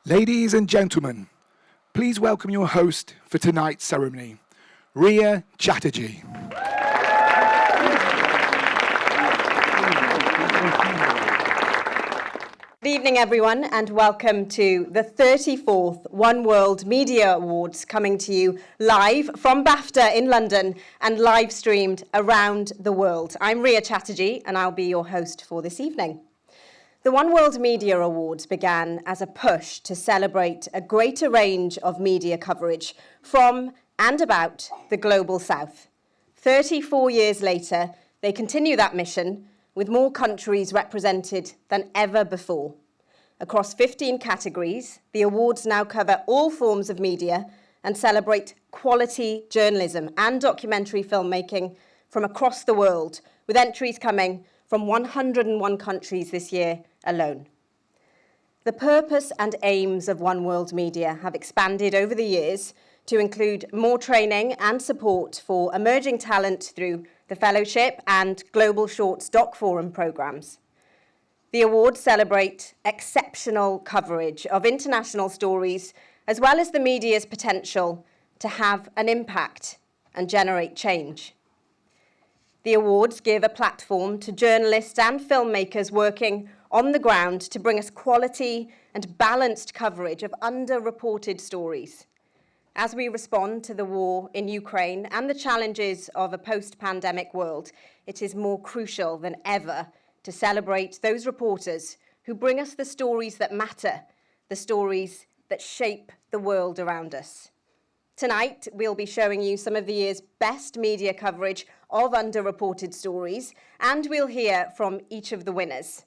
Ladies and gentlemen, please welcome your host for tonight's ceremony, Riya Chatterjee. Good evening, everyone, and welcome to the 34th One World Media Awards, coming to you live from BAFTA in London and live streamed around the world. I'm Riya Chatterjee, and I'll be your host for this evening. The One World Media Awards began as a push to celebrate a greater range of media coverage from and about the global south. 34 years later, they continue that mission with more countries represented than ever before. Across 15 categories, the awards now cover all forms of media and celebrate quality journalism and documentary filmmaking from across the world, with entries coming from 101 countries this year alone. The purpose and aims of One World Media have expanded over the years to include more training and support for emerging talent through the Fellowship and Global Shorts Doc Forum programs. The awards celebrate exceptional coverage of international stories, as well as the media's potential to have an impact and generate change. The awards give a platform to journalists and filmmakers working on the ground to bring us quality and balanced coverage of underreported stories. As we respond to the war in Ukraine and the challenges of a post-pandemic world, it is more crucial than ever to celebrate those reporters who bring us the stories that matter, the stories that shape the world around us. Tonight, we'll be showing you some of the year's best media coverage of underreported stories, and we'll hear from each of the winners.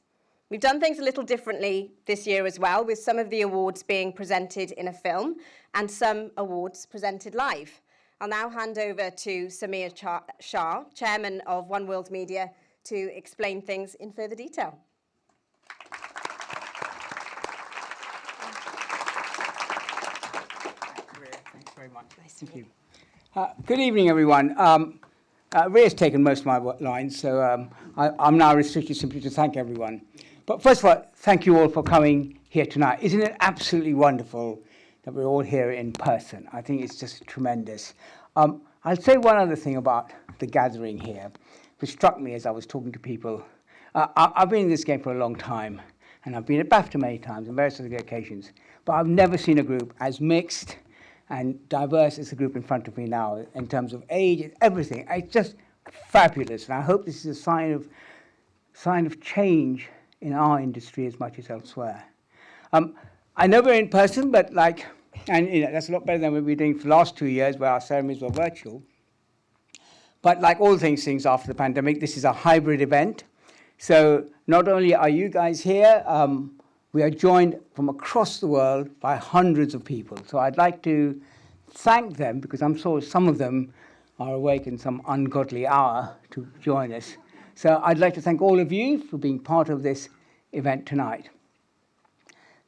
We've done things a little differently this year as well, with some of the awards being presented in a film and some awards presented live. I'll now hand over to Samir Shah, Chairman of One World Media, to explain things in further detail. Thanks very much. Thank you. Good evening, everyone. Ria's taken most of my lines, so I'm now restricted simply to thank everyone. But first of all, thank you all for coming here tonight. Isn't it absolutely wonderful that we're all here in person? I think it's just tremendous. I'll say one other thing about the gathering here, which struck me as I was talking to people. I've been in this game for a long time, and I've been at BAFTA many times on various other occasions, but I've never seen a group as mixed and diverse as the group in front of me now, in terms of age, everything. It's just fabulous, and I hope this is a sign of change in our industry as much as elsewhere. I know we're in person, but that's a lot better than we've been doing for the last 2 years, where our ceremonies were virtual. But like all things after the pandemic, this is a hybrid event. So not only are you guys here, we are joined from across the world by hundreds of people. So I'd like to thank them, because I'm sure some of them are awake in some ungodly hour to join us. So I'd like to thank all of you for being part of this event tonight.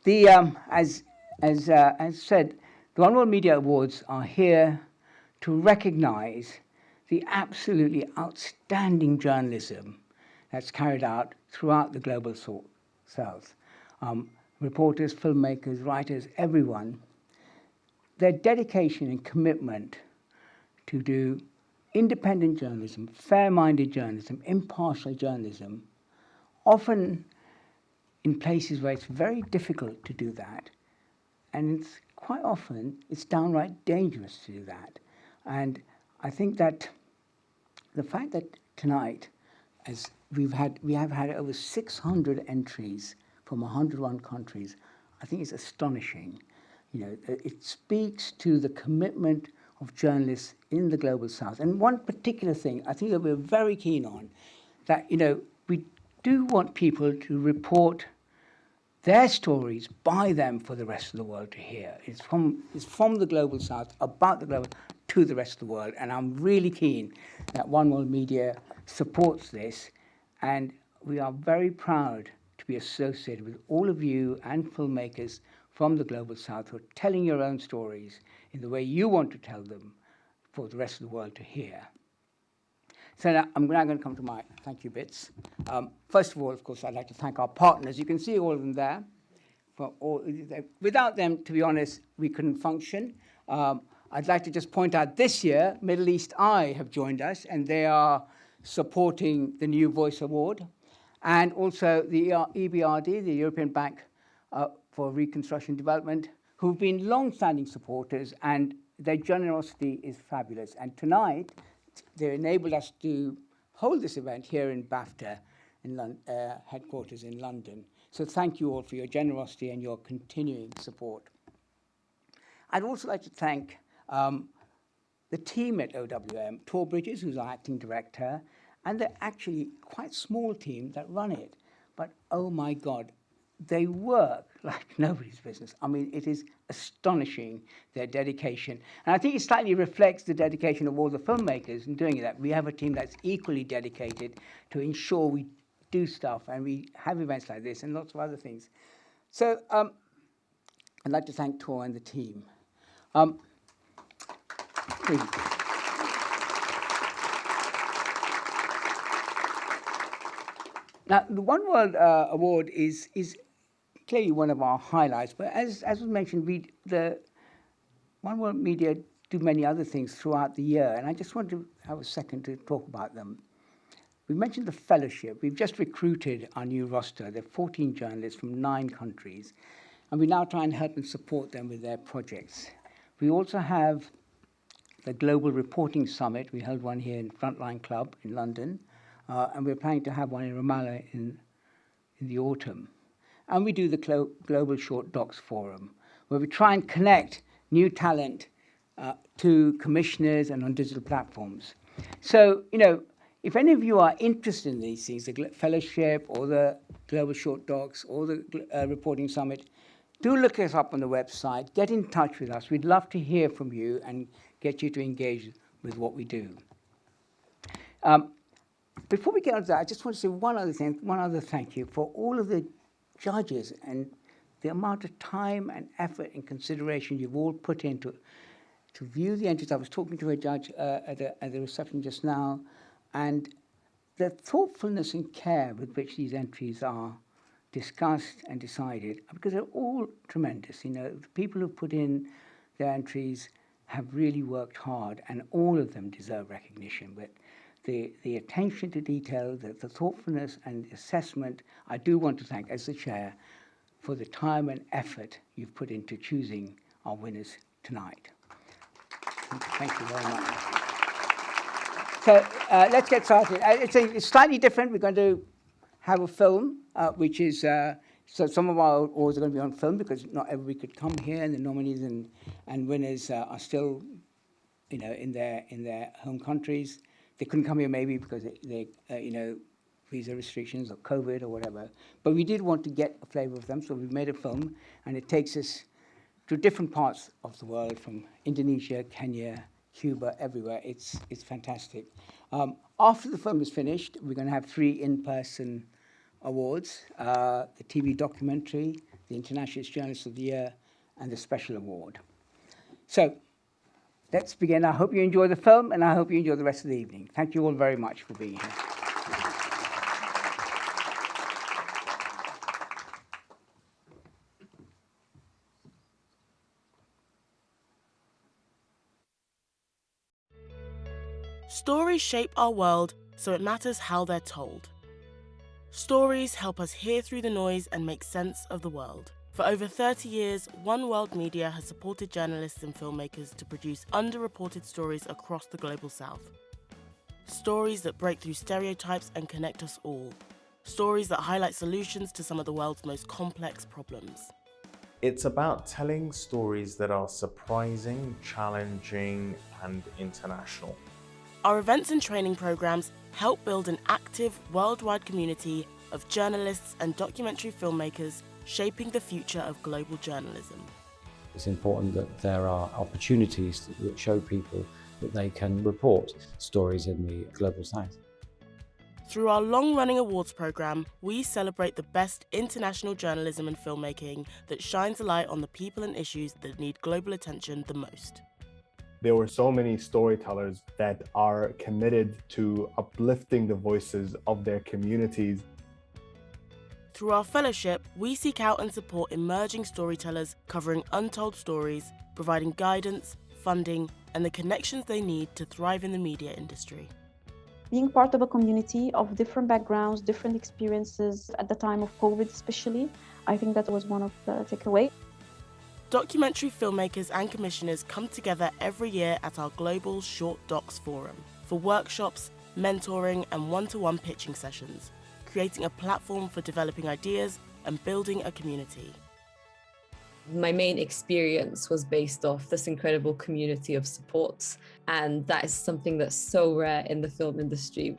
As said, the One World Media Awards are here to recognize the absolutely outstanding journalism that's carried out throughout the global south. Reporters, filmmakers, writers, everyone, their dedication and commitment to do independent journalism, fair-minded journalism, impartial journalism, often in places where it's very difficult to do that. And quite often, it's downright dangerous to do that. And I think that the fact that tonight, as we have had over 600 entries from 101 countries, I think it's astonishing. It speaks to the commitment of journalists in the global south. And one particular thing I think that we're very keen on, that we do want people to report their stories by them for the rest of the world to hear. It's from the global south, about the global, to the rest of the world. And I'm really keen that One World Media supports this. And we are very proud to be associated with all of you and filmmakers from the global south who are telling your own stories in the way you want to tell them for the rest of the world to hear. So now I'm now going to come to my thank you bits. First of all, of course, I'd like to thank our partners. You can see all of them there Without them, to be honest, we couldn't function. I'd like to just point out this year, Middle East Eye have joined us, and they are supporting the new Voice Award. And also the EBRD, the European Bank for Reconstruction and Development, who've been long-standing supporters, and their generosity is fabulous. And tonight, they enabled us to hold this event here in BAFTA, in headquarters in London. So thank you all for your generosity and your continuing support. I'd also like to thank the team at OWM, Tor Bridges, who's our acting director, and the actually quite small team that run it. But oh my God, they work like nobody's business. I mean, it is astonishing, their dedication. And I think it slightly reflects the dedication of all the filmmakers in doing that. We have a team that's equally dedicated to ensure we do stuff and we have events like this and lots of other things. So I'd like to thank Tor and the team. Now, the One World Award is clearly one of our highlights, but as was mentioned, the One World Media do many other things throughout the year, and I just want to have a second to talk about them. We mentioned the fellowship. We've just recruited our new roster. There are 14 journalists from 9 countries, and we now try and help and support them with their projects. We also have the Global Reporting Summit. We held one here in Frontline Club in London, and we're planning to have one in Ramallah in the autumn. And we do the Global Short Docs Forum, where we try and connect new talent to commissioners and on digital platforms. So, you know, if any of you are interested in these things, the fellowship or the Global Short Docs or the Reporting Summit, do look us up on the website, get in touch with us. We'd love to hear from you and get you to engage with what we do. Before we get on to that, I just want to say one other thank you for all of the judges and the amount of time and effort and consideration you've all put into to view the entries. I was talking to a judge at the reception just now, and the thoughtfulness and care with which these entries are discussed and decided, because they're all tremendous. You know, the people who put in their entries have really worked hard, and all of them deserve recognition. But the attention to detail, the thoughtfulness and the assessment, I do want to thank, as the chair, for the time and effort you've put into choosing our winners tonight. Thank you very much. So let's get started. It's slightly different. We're going to have a film, which is, so some of our awards are going to be on film because not everybody could come here, and the nominees and winners are still, you know, in their home countries. They couldn't come here maybe because they you know, visa restrictions or COVID or whatever. But we did want to get a flavor of them, so we've made a film, and it takes us to different parts of the world, from Indonesia, Kenya, Cuba, everywhere. It's fantastic. After the film is finished, we're going to have 3 in-person awards, the TV documentary, the International Journalist of the Year, and the special award. So let's begin. I hope you enjoy the film, and I hope you enjoy the rest of the evening. Thank you all very much for being here. Stories shape our world, so it matters how they're told. Stories help us hear through the noise and make sense of the world. For over 30 years, One World Media has supported journalists and filmmakers to produce underreported stories across the global south. Stories that break through stereotypes and connect us all. Stories that highlight solutions to some of the world's most complex problems. It's about telling stories that are surprising, challenging, and international. Our events and training programs help build an active worldwide community of journalists and documentary filmmakers shaping the future of global journalism. It's important that there are opportunities that show people that they can report stories in the global south. Through our long-running awards program, we celebrate the best international journalism and filmmaking that shines a light on the people and issues that need global attention the most. There were so many storytellers that are committed to uplifting the voices of their communities. Through our fellowship, we seek out and support emerging storytellers covering untold stories, providing guidance, funding, and the connections they need to thrive in the media industry. Being part of a community of different backgrounds, different experiences at the time of COVID especially, I think that was one of the takeaways. Documentary filmmakers and commissioners come together every year at our global Short Docs Forum for workshops, mentoring, and one-to-one pitching sessions, creating a platform for developing ideas and building a community. My main experience was based off this incredible community of supports, and that is something that's so rare in the film industry.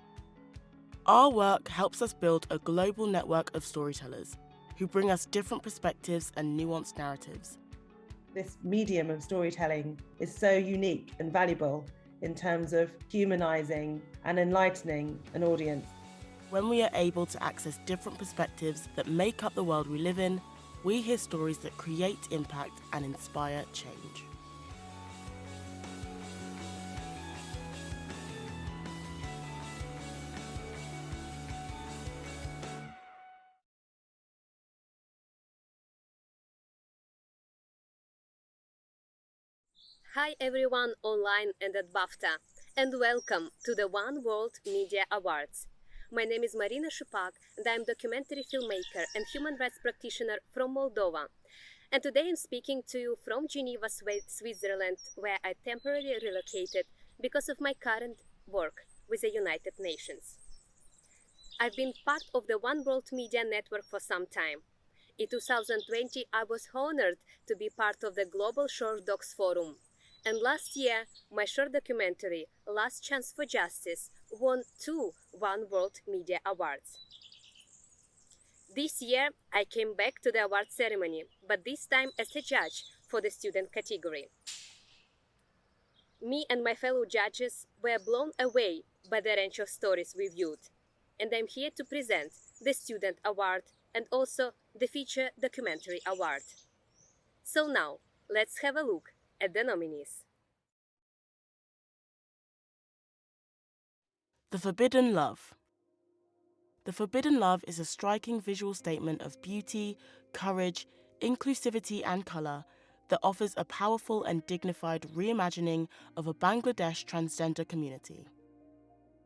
Our work helps us build a global network of storytellers who bring us different perspectives and nuanced narratives. This medium of storytelling is so unique and valuable in terms of humanizing and enlightening an audience. When we are able to access different perspectives that make up the world we live in, we hear stories that create impact and inspire change. Hi everyone online and at BAFTA, and welcome to the One World Media Awards. My name is Marina Shupak, and I'm a documentary filmmaker and human rights practitioner from Moldova. And today I'm speaking to you from Geneva, Switzerland, where I temporarily relocated because of my current work with the United Nations. I've been part of the One World Media Network for some time. In 2020, I was honored to be part of the Global Short Docs Forum. And last year, my short documentary, Last Chance for Justice, won 2 One World Media Awards. This year, I came back to the award ceremony, but this time as a judge for the student category. Me and my fellow judges were blown away by the range of stories we viewed. And I'm here to present the Student Award and also the Feature Documentary Award. So now, let's have a look at the nominees. The Forbidden Love. The Forbidden Love is a striking visual statement of beauty, courage, inclusivity and colour that offers a powerful and dignified reimagining of a Bangladesh transgender community.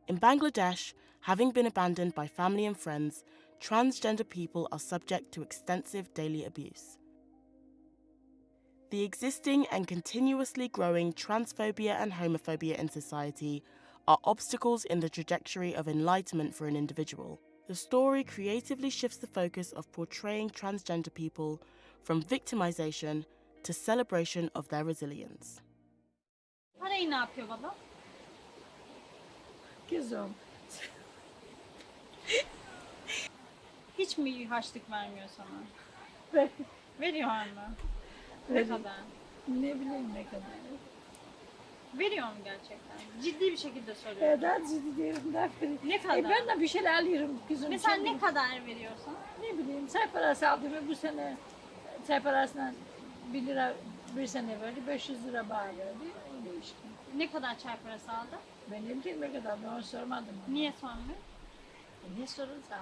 In Bangladesh, having been abandoned by family and friends, transgender people are subject to extensive daily abuse. The existing and continuously growing transphobia and homophobia in society are obstacles in the trajectory of enlightenment for an individual. The story creatively shifts the focus of portraying transgender people from victimization to celebration of their resilience. Parayı ne yapıyor baba? Kızım. Hiç mi harçlık vermiyor sana? Veriyor mu? Ne kadar? Ne bileyim ne kadar. Veriyor mu gerçekten? Ciddi bir şekilde soruyorum. Evet, ciddi diyorum da. Ne kadar? Ben de bir şeyler alıyorum kızım. Mesela ne kadar veriyorsun? Ne bileyim, çay parası aldım bu sene. Çay parasına 1 lira bir sene verdi, 500 lira bana verdi. Öyle işte. Ne kadar çay parası aldın? Ben ne bileyim ne kadar, ben onu sormadım. Niye sormuyor? Niye sorulsa?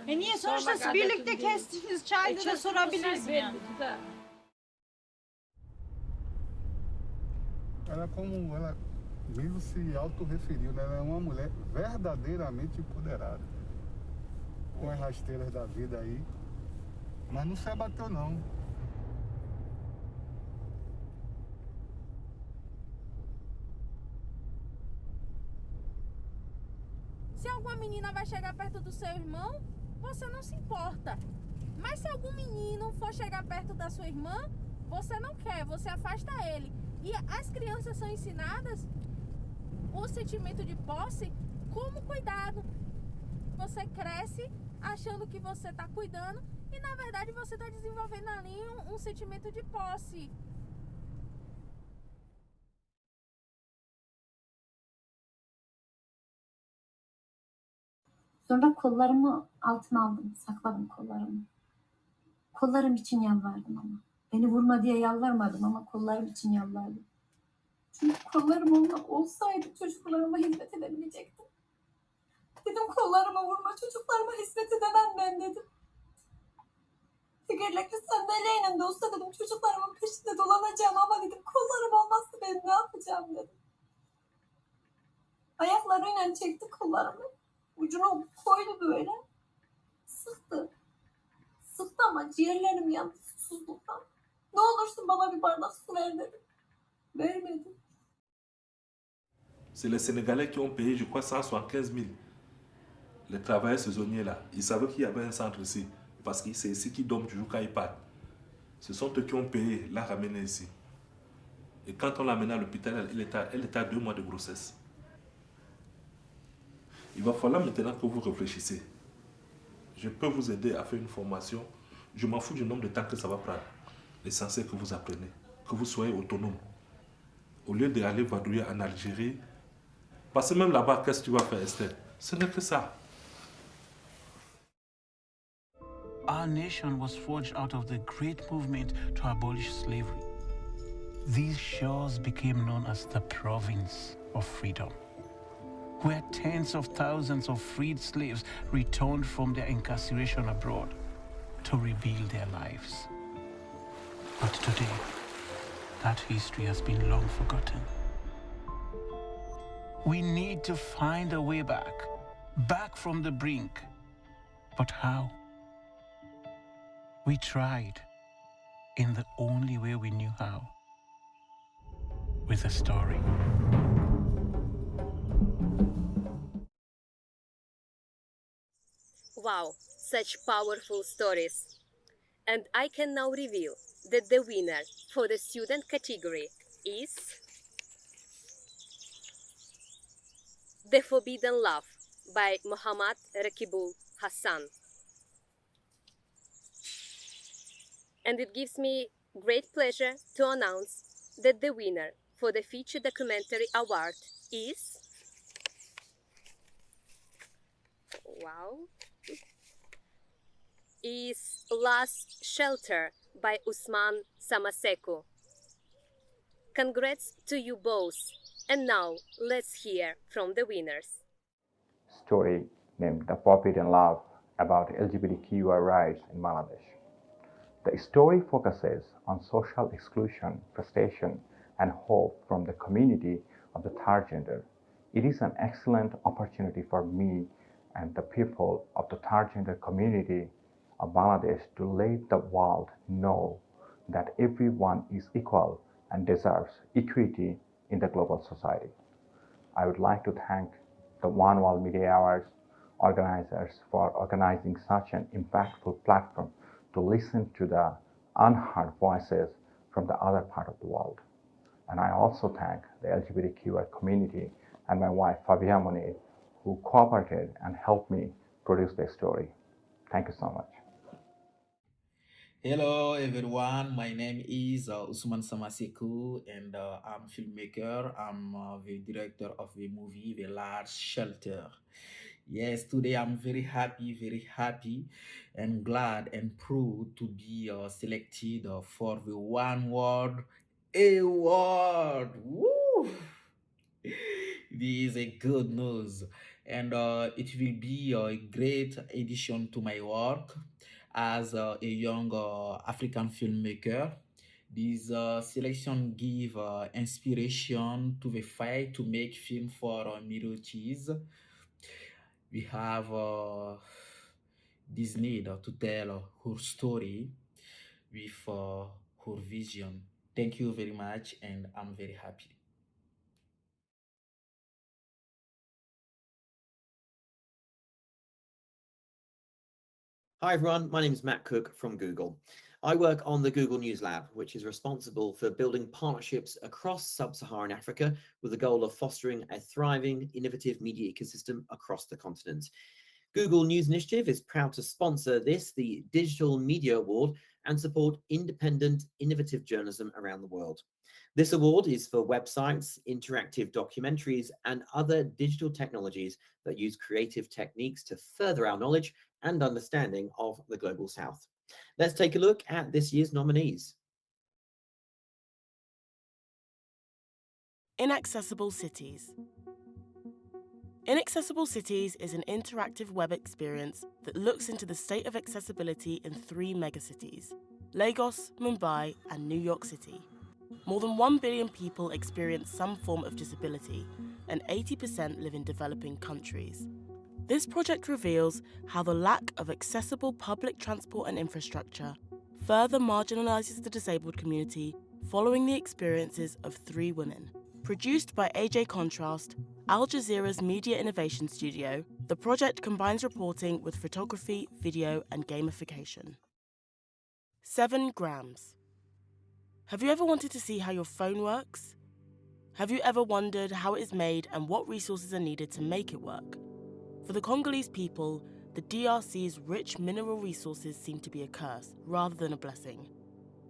Niye sonuçta birlikte kestiğiniz çayda da sorabilirsin yani. Ela como ela mesmo se autorreferiu, né? Ela é uma mulher verdadeiramente empoderada. Com as rasteiras da vida aí. Mas não se abateu não. Se alguma menina vai chegar perto do seu irmão, você não se importa. Mas se algum menino for chegar perto da sua irmã, você não quer, você afasta ele. E as crianças são ensinadas o sentimento de posse como cuidado. Você cresce achando que você está cuidando e na verdade você está desenvolvendo ali um sentimento de posse. Sonra kollarımı altına aldım, sakladım kollarımı. Kollarım için yalvardım ama. Beni vurma diye yalvarmadım ama kollarım için yalvardım. Çünkü kollarım onunla olsaydı çocuklarıma hizmet edebilecektim. Dedim kollarıma vurma, çocuklarıma hizmet edemem ben dedim. Tekerlekli sandalyeyle de olsa dedim çocuklarımın peşinde dolanacağım ama dedim kollarım olmazsa ben ne yapacağım dedim. Ayaklarıyla çekti kollarımı. Ucunu koydu böyle. Sıktı. Sıktı ama ciğerlerim yandı susuzluktan. Ne olursun bana bir bardak su ver dedim. Vermedi. C'est les Sénégalais qui ont payé, je crois, 175 000. Les travailleurs saisonniers là, ils savaient qu'il y avait un centre ici. Parce que c'est ici qu'ils dorment toujours quand ils partent. Ce sont eux qui ont payé, l'a ramené ici. Et quand on l'a amené à l'hôpital, elle était à 2 mois de grossesse. Il va falloir maintenant que vous réfléchissez. Je peux vous aider à faire une formation. Je m'en fous du nombre de temps que ça va prendre. L'essentiel que vous apprenez, que vous soyez autonome. Au lieu d'aller vadrouiller en Algérie, parce que même là-bas, qu'est-ce que tu vas faire, Esther? Ce n'est que ça. Our nation was forged out of the great movement to abolish slavery. These shores became known as the province of freedom, where tens of thousands of freed slaves returned from their incarceration abroad to rebuild their lives. But today, that history has been long forgotten. We need to find a way back from the brink. But how? We tried in the only way we knew how, with a story. Wow, such powerful stories. And I can now reveal that the winner for the student category is The Forbidden Love by Muhammad Rakibul Hassan. And it gives me great pleasure to announce that the winner for the Feature Documentary Award is... is Last Shelter by Usman Samaseku. Congrats to you both. And now let's hear from the winners. Story named The Forbidden Love about LGBTQI rights in Bangladesh. The story focuses on social exclusion, frustration, and hope from the community of the third gender. It is an excellent opportunity for me and the people of the third gender community of Bangladesh to let the world know that everyone is equal and deserves equity in the global society. I would like to thank the One World Media Awards organizers for organizing such an impactful platform to listen to the unheard voices from the other part of the world. And I also thank the LGBTQI community and my wife Fabia Moni, who cooperated and helped me produce this story. Thank you so much. Hello everyone, my name is Usman Samaseku and I'm a filmmaker. I'm the director of the movie The Last Shelter. Yes, today I'm very happy and glad and proud to be selected for the One World Award. Woo! This is a good news and it will be a great addition to my work as a young African filmmaker. This selection give inspiration to the fight to make film for minorities. We have this need to tell her story with her vision. Thank you very much and I'm very happy. Hi everyone, my name is Matt Cook from Google. I work on the Google News Lab, which is responsible for building partnerships across sub-Saharan Africa with the goal of fostering a thriving, innovative media ecosystem across the continent. Google News Initiative is proud to sponsor this, the Digital Media Award, and support independent, innovative journalism around the world. This award is for websites, interactive documentaries, and other digital technologies that use creative techniques to further our knowledge and understanding of the Global South. Let's take a look at this year's nominees. Inaccessible cities. Inaccessible Cities is an interactive web experience that looks into the state of accessibility in 3 megacities: Lagos, Mumbai, and New York City. More than 1 billion people experience some form of disability, and 80% live in developing countries. This project reveals how the lack of accessible public transport and infrastructure further marginalises the disabled community following the experiences of 3 women. Produced by AJ Contrast, Al Jazeera's Media Innovation Studio, the project combines reporting with photography, video, and gamification. 7 grams. Have you ever wanted to see how your phone works? Have you ever wondered how it is made and what resources are needed to make it work? For the Congolese people, the DRC's rich mineral resources seem to be a curse rather than a blessing.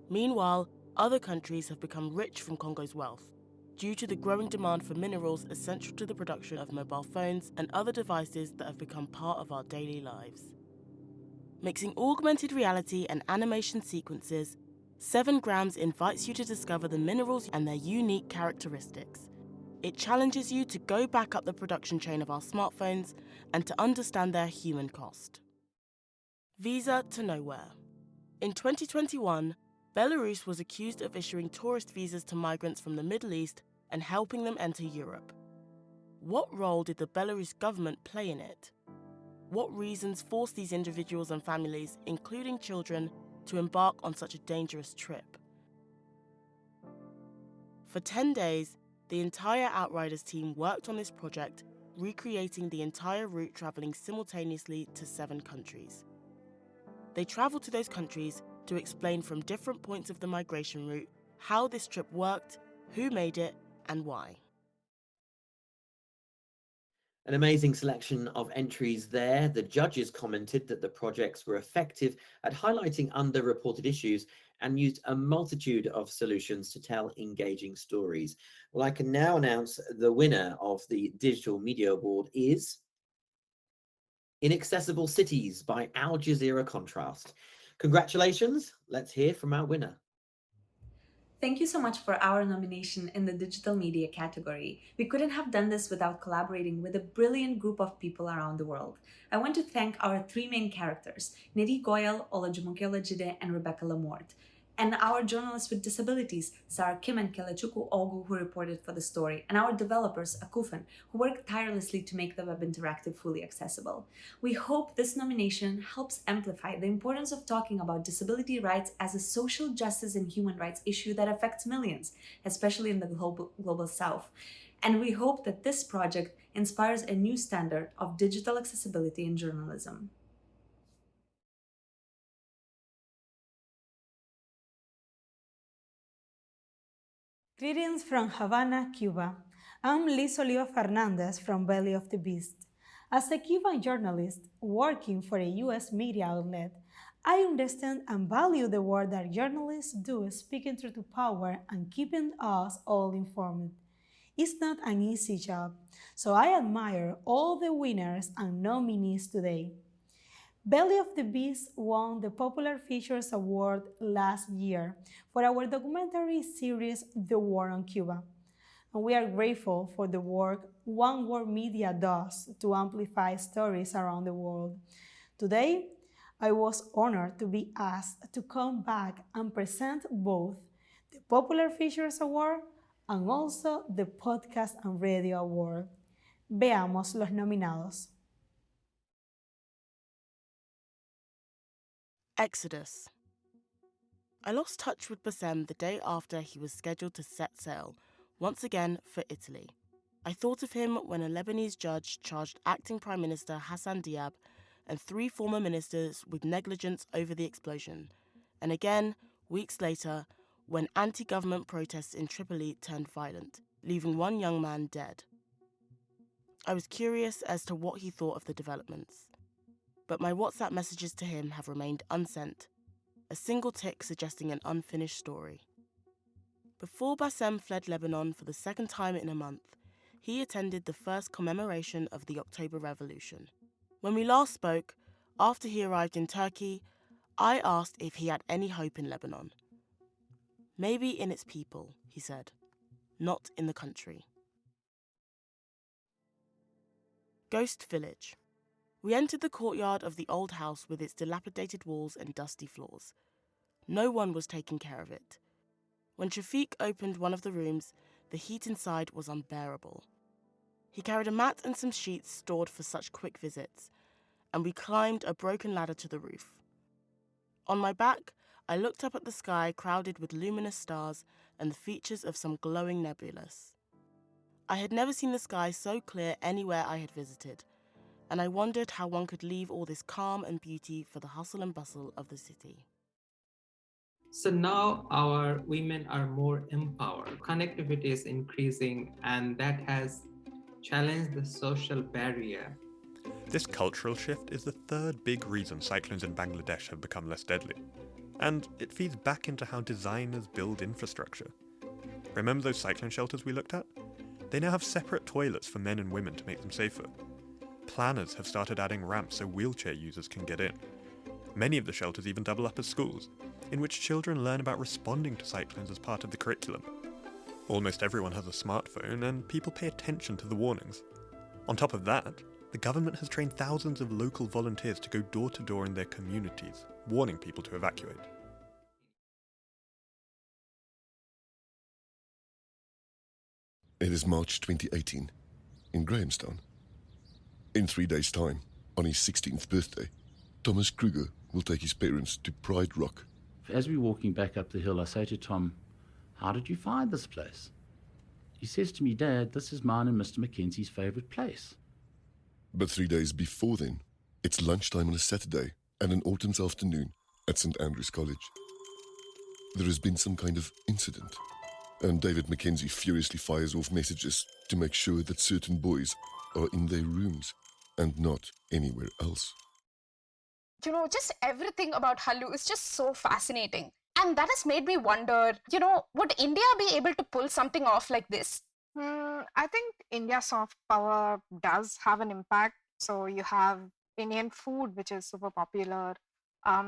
Meanwhile, other countries have become rich from Congo's wealth, due to the growing demand for minerals essential to the production of mobile phones and other devices that have become part of our daily lives. Mixing augmented reality and animation sequences, 7 grams invites you to discover the minerals and their unique characteristics. It challenges you to go back up the production chain of our smartphones and to understand their human cost. Visa to nowhere. In 2021, Belarus was accused of issuing tourist visas to migrants from the Middle East and helping them enter Europe. What role did the Belarus government play in it? What reasons forced these individuals and families, including children, to embark on such a dangerous trip? For 10 days, the entire Outriders team worked on this project, recreating the entire route travelling simultaneously to 7 countries. They travelled to those countries to explain from different points of the migration route how this trip worked, who made it, and why. An amazing selection of entries there. The judges commented that the projects were effective at highlighting underreported issues and used a multitude of solutions to tell engaging stories. Well, I can now announce the winner of the Digital Media Award is Inaccessible Cities by Al Jazeera Contrast. Congratulations. Let's hear from our winner. Thank you so much for our nomination in the digital media category. We couldn't have done this without collaborating with a brilliant group of people around the world. I want to thank our 3 main characters, Neri Goyal, Olajumoke Olajide, and Rebecca Lamort, and our journalists with disabilities, Sarah Kim and Kelechuku Ogu, who reported for the story, and our developers, Akufan, who worked tirelessly to make the web interactive fully accessible. We hope this nomination helps amplify the importance of talking about disability rights as a social justice and human rights issue that affects millions, especially in the global South. And we hope that this project inspires a new standard of digital accessibility in journalism. Greetings from Havana, Cuba. I'm Liz Oliva Fernandez from Belly of the Beast. As a Cuban journalist working for a U.S. media outlet, I understand and value the work that journalists do speaking truth to power and keeping us all informed. It's not an easy job, so I admire all the winners and nominees today. Belly of the Beast won the Popular Features Award last year for our documentary series The War on Cuba. And we are grateful for the work One World Media does to amplify stories around the world. Today, I was honored to be asked to come back and present both the Popular Features Award and also the Podcast and Radio Award. Veamos los nominados. Exodus. I lost touch with Bassem the day after he was scheduled to set sail, once again for Italy. I thought of him when a Lebanese judge charged acting Prime Minister Hassan Diab and 3 former ministers with negligence over the explosion, and again, weeks later, when anti-government protests in Tripoli turned violent, leaving 1 young man dead. I was curious as to what he thought of the developments, but my WhatsApp messages to him have remained unsent, a single tick suggesting an unfinished story. Before Bassem fled Lebanon for the 2nd time in a month, he attended the first commemoration of the October Revolution. When we last spoke, after he arrived in Turkey, I asked if he had any hope in Lebanon. Maybe in its people, he said, not in the country. Ghost Village. We entered the courtyard of the old house with its dilapidated walls and dusty floors. No one was taking care of it. When Shafiq opened one of the rooms, the heat inside was unbearable. He carried a mat and some sheets stored for such quick visits, and we climbed a broken ladder to the roof. On my back, I looked up at the sky crowded with luminous stars and the features of some glowing nebulous. I had never seen the sky so clear anywhere I had visited, and I wondered how one could leave all this calm and beauty for the hustle and bustle of the city. So now our women are more empowered. Connectivity is increasing, and that has challenged the social barrier. This cultural shift is the third big reason cyclones in Bangladesh have become less deadly. And it feeds back into how designers build infrastructure. Remember those cyclone shelters we looked at? They now have separate toilets for men and women to make them safer. Planners have started adding ramps so wheelchair users can get in. Many of the shelters even double up as schools, in which children learn about responding to cyclones as part of the curriculum. Almost everyone has a smartphone, and people pay attention to the warnings. On top of that, the government has trained thousands of local volunteers to go door to door in their communities, warning people to evacuate. It is March 2018, in Grahamstown. In 3 days' time, on his 16th birthday, Thomas Kruger will take his parents to Pride Rock. As we're walking back up the hill, I say to Tom, "How did you find this place?" He says to me, "Dad, this is mine and Mr. Mackenzie's favourite place." But 3 days before then, it's lunchtime on a Saturday and an autumn's afternoon at St. Andrew's College. There has been some kind of incident, and David Mackenzie furiously fires off messages to make sure that certain boys are in their rooms and not anywhere else. You know, just everything about Hallu is just so fascinating. And that has made me wonder, would India be able to pull something off like this? I think India's soft power does have an impact. So you have Indian food, which is super popular.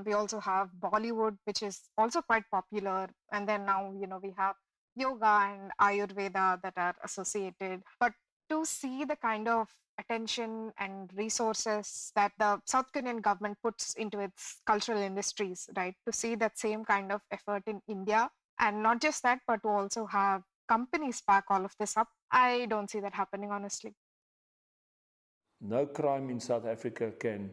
We also have Bollywood, which is also quite popular. And then now, we have yoga and Ayurveda that are associated. But to see the kind of attention and resources that the South Korean government puts into its cultural industries, right? To see that same kind of effort in India, and not just that, but to also have companies back all of this up, I don't see that happening, honestly. No crime in South Africa can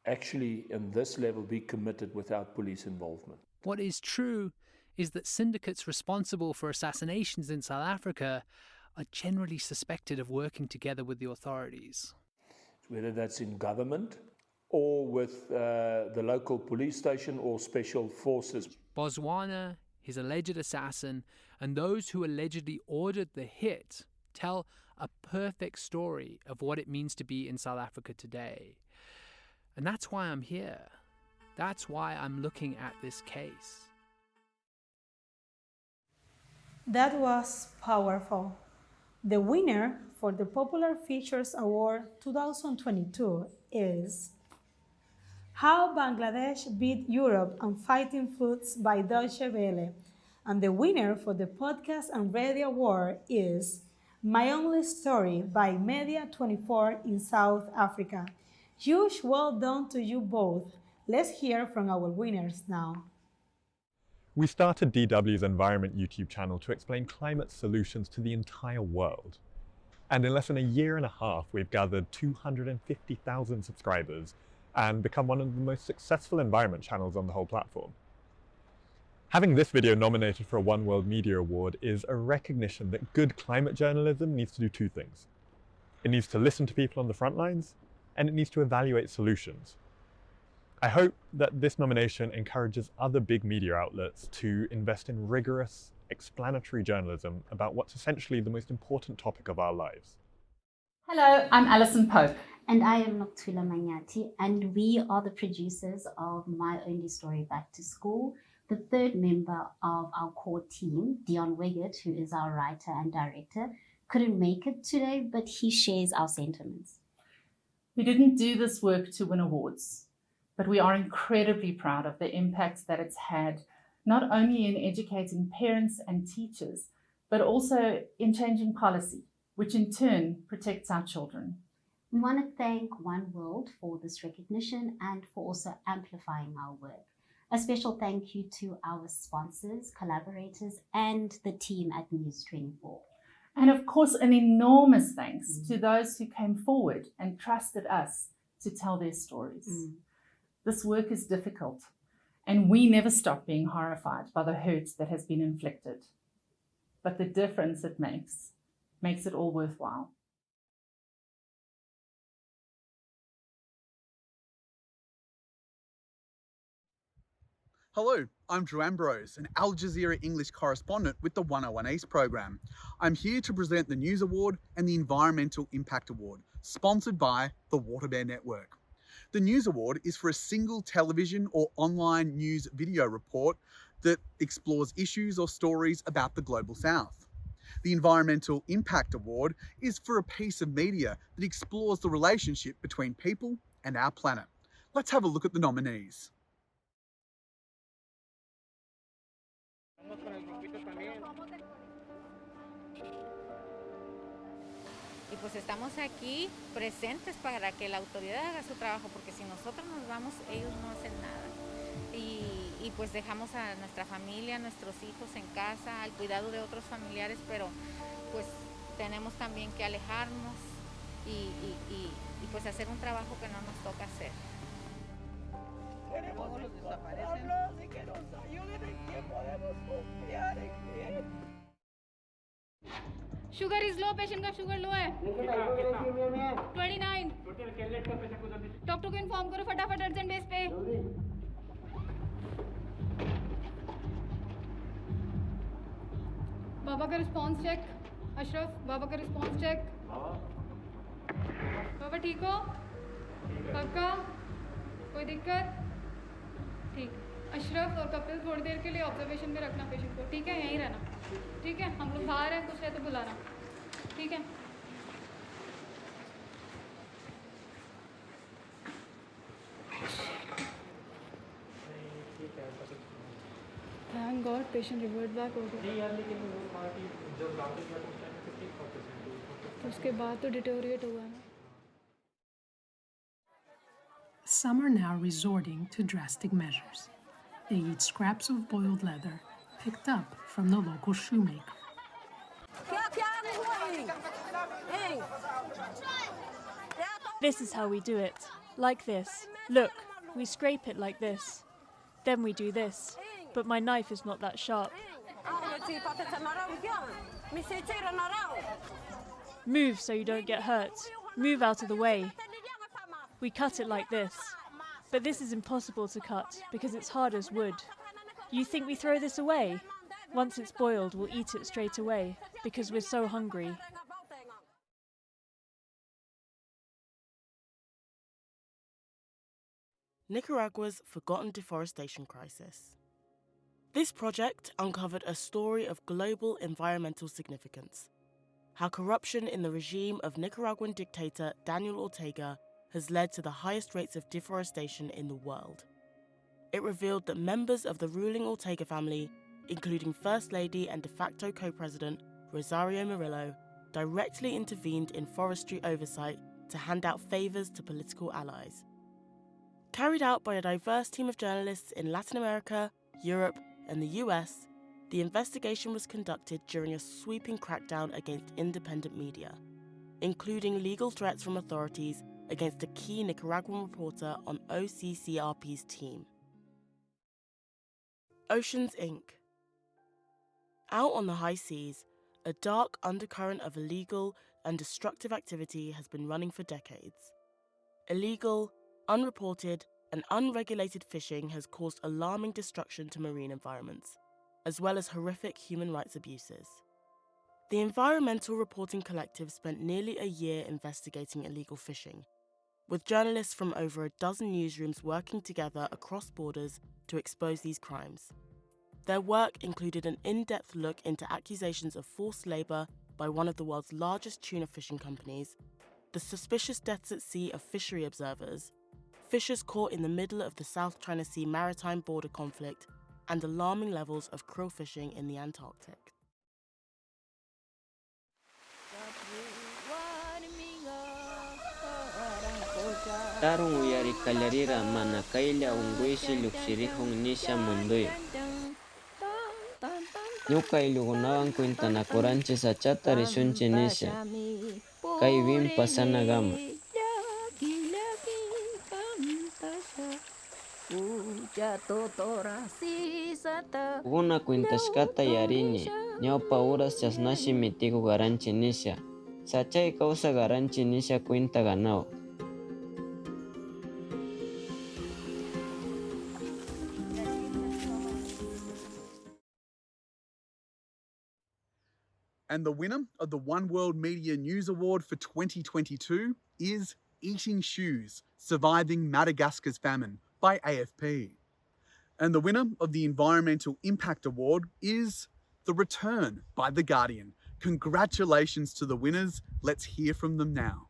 actually, in this level, be committed without police involvement. What is true is that syndicates responsible for assassinations in South Africa are generally suspected of working together with the authorities. Whether that's in government or with the local police station or special forces. Botswana, his alleged assassin, and those who allegedly ordered the hit tell a perfect story of what it means to be in South Africa today. And that's why I'm here. That's why I'm looking at this case. That was powerful. The winner for the Popular Features Award 2022 is How Bangladesh Beat Europe on Fighting Floods by Deutsche Welle. And the winner for the Podcast and Radio Award is My Only Story by Media24 in South Africa. Huge well done to you both. Let's hear from our winners now. We started DW's Environment YouTube channel to explain climate solutions to the entire world. And in less than a year and a half, we've gathered 250,000 subscribers and become one of the most successful environment channels on the whole platform. Having this video nominated for a One World Media Award is a recognition that good climate journalism needs to do two things. It needs to listen to people on the front lines, and it needs to evaluate solutions. I hope that this nomination encourages other big media outlets to invest in rigorous, explanatory journalism about what's essentially the most important topic of our lives. Hello, I'm Alison Pope. And I am Noktula Manyati, and we are the producers of My Only Story Back to School. The third member of our core team, Dion Wiggett, who is our writer and director, couldn't make it today, but he shares our sentiments. We didn't do this work to win awards, but we are incredibly proud of the impact that it's had, not only in educating parents and teachers, but also in changing policy, which in turn protects our children. We want to thank One World for this recognition and for also amplifying our work. A special thank you to our sponsors, collaborators, and the team at News 24. And of course, an enormous thanks to those who came forward and trusted us to tell their stories. This work is difficult, and we never stop being horrified by the hurt that has been inflicted. But the difference it makes it all worthwhile. Hello, I'm Drew Ambrose, an Al Jazeera English correspondent with the 101 Ace program. I'm here to present the News Award and the Environmental Impact Award, sponsored by the Waterbear Network. The News Award is for a single television or online news video report that explores issues or stories about the Global South. The Environmental Impact Award is for a piece of media that explores the relationship between people and our planet. Let's have a look at the nominees. Y pues estamos aquí presentes para que la autoridad haga su trabajo, porque si nosotros nos vamos, ellos no hacen nada. Y pues dejamos a nuestra familia, a nuestros hijos en casa, al cuidado de otros familiares, pero pues tenemos también que alejarnos y pues hacer un trabajo que no nos toca hacer. Queremos que los desaparecen y que nos ayuden en que podemos confiar en quién. Sugar is low, patient का sugar low है 29 doctor को inform करो फटाफट urgent base पे बाबा का response check Ashraf बाबा का response check बाबा ठीक हो पक्का कोई दिक्कत ठीक अशरफ और कपिल थोड़ी देर के लिए ऑब्जर्वेशन में रखना पेशेंट को ठीक है यहीं रहना ठीक है हम लोग बाहर हैं कुछ है तो बुलाना ठीक है thank God patient revert back हो गया तो उसके बाद तो डिटोरिएट हुआ ना Some are now resorting to drastic measures. They eat scraps of boiled leather picked up from the local shoemaker. This is how we do it. Like this. Look, we scrape it like this. Then we do this. But my knife is not that sharp. Move so you don't get hurt. Move out of the way. We cut it like this. But this is impossible to cut because it's hard as wood. You think we throw this away? Once it's boiled, we'll eat it straight away because we're so hungry. Nicaragua's Forgotten Deforestation Crisis. This project uncovered a story of global environmental significance. How corruption in the regime of Nicaraguan dictator Daniel Ortega has led to the highest rates of deforestation in the world. It revealed that members of the ruling Ortega family, including First Lady and de facto co-president Rosario Murillo, directly intervened in forestry oversight to hand out favors to political allies. Carried out by a diverse team of journalists in Latin America, Europe, and the US, the investigation was conducted during a sweeping crackdown against independent media, including legal threats from authorities against a key Nicaraguan reporter on OCCRP's team. Oceans Inc. Out on the high seas, a dark undercurrent of illegal and destructive activity has been running for decades. Illegal, unreported, and unregulated fishing has caused alarming destruction to marine environments, as well as horrific human rights abuses. The Environmental Reporting Collective spent nearly a year investigating illegal fishing, with journalists from over a dozen newsrooms working together across borders to expose these crimes. Their work included an in-depth look into accusations of forced labour by one of the world's largest tuna fishing companies, the suspicious deaths at sea of fishery observers, fishers caught in the middle of the South China Sea maritime border conflict, and alarming levels of krill fishing in the Antarctic. Tarong uyari kalarira mana kaila unguisi luxirihong nisha munduyo. Ñuka ilugunawan cuentanakuranchis achata rishunchi nisha. Kay wimpa sanagama. Uguna cuentashkata yarini. Ñawpa uras chasnashi mitiku garanchi nisha. Sachay causa garanchi nisha cuenta ganao. And the winner of the One World Media News Award for 2022 is Eating Shoes, Surviving Madagascar's Famine by AFP. And the winner of the Environmental Impact Award is The Return by The Guardian. Congratulations to the winners. Let's hear from them now.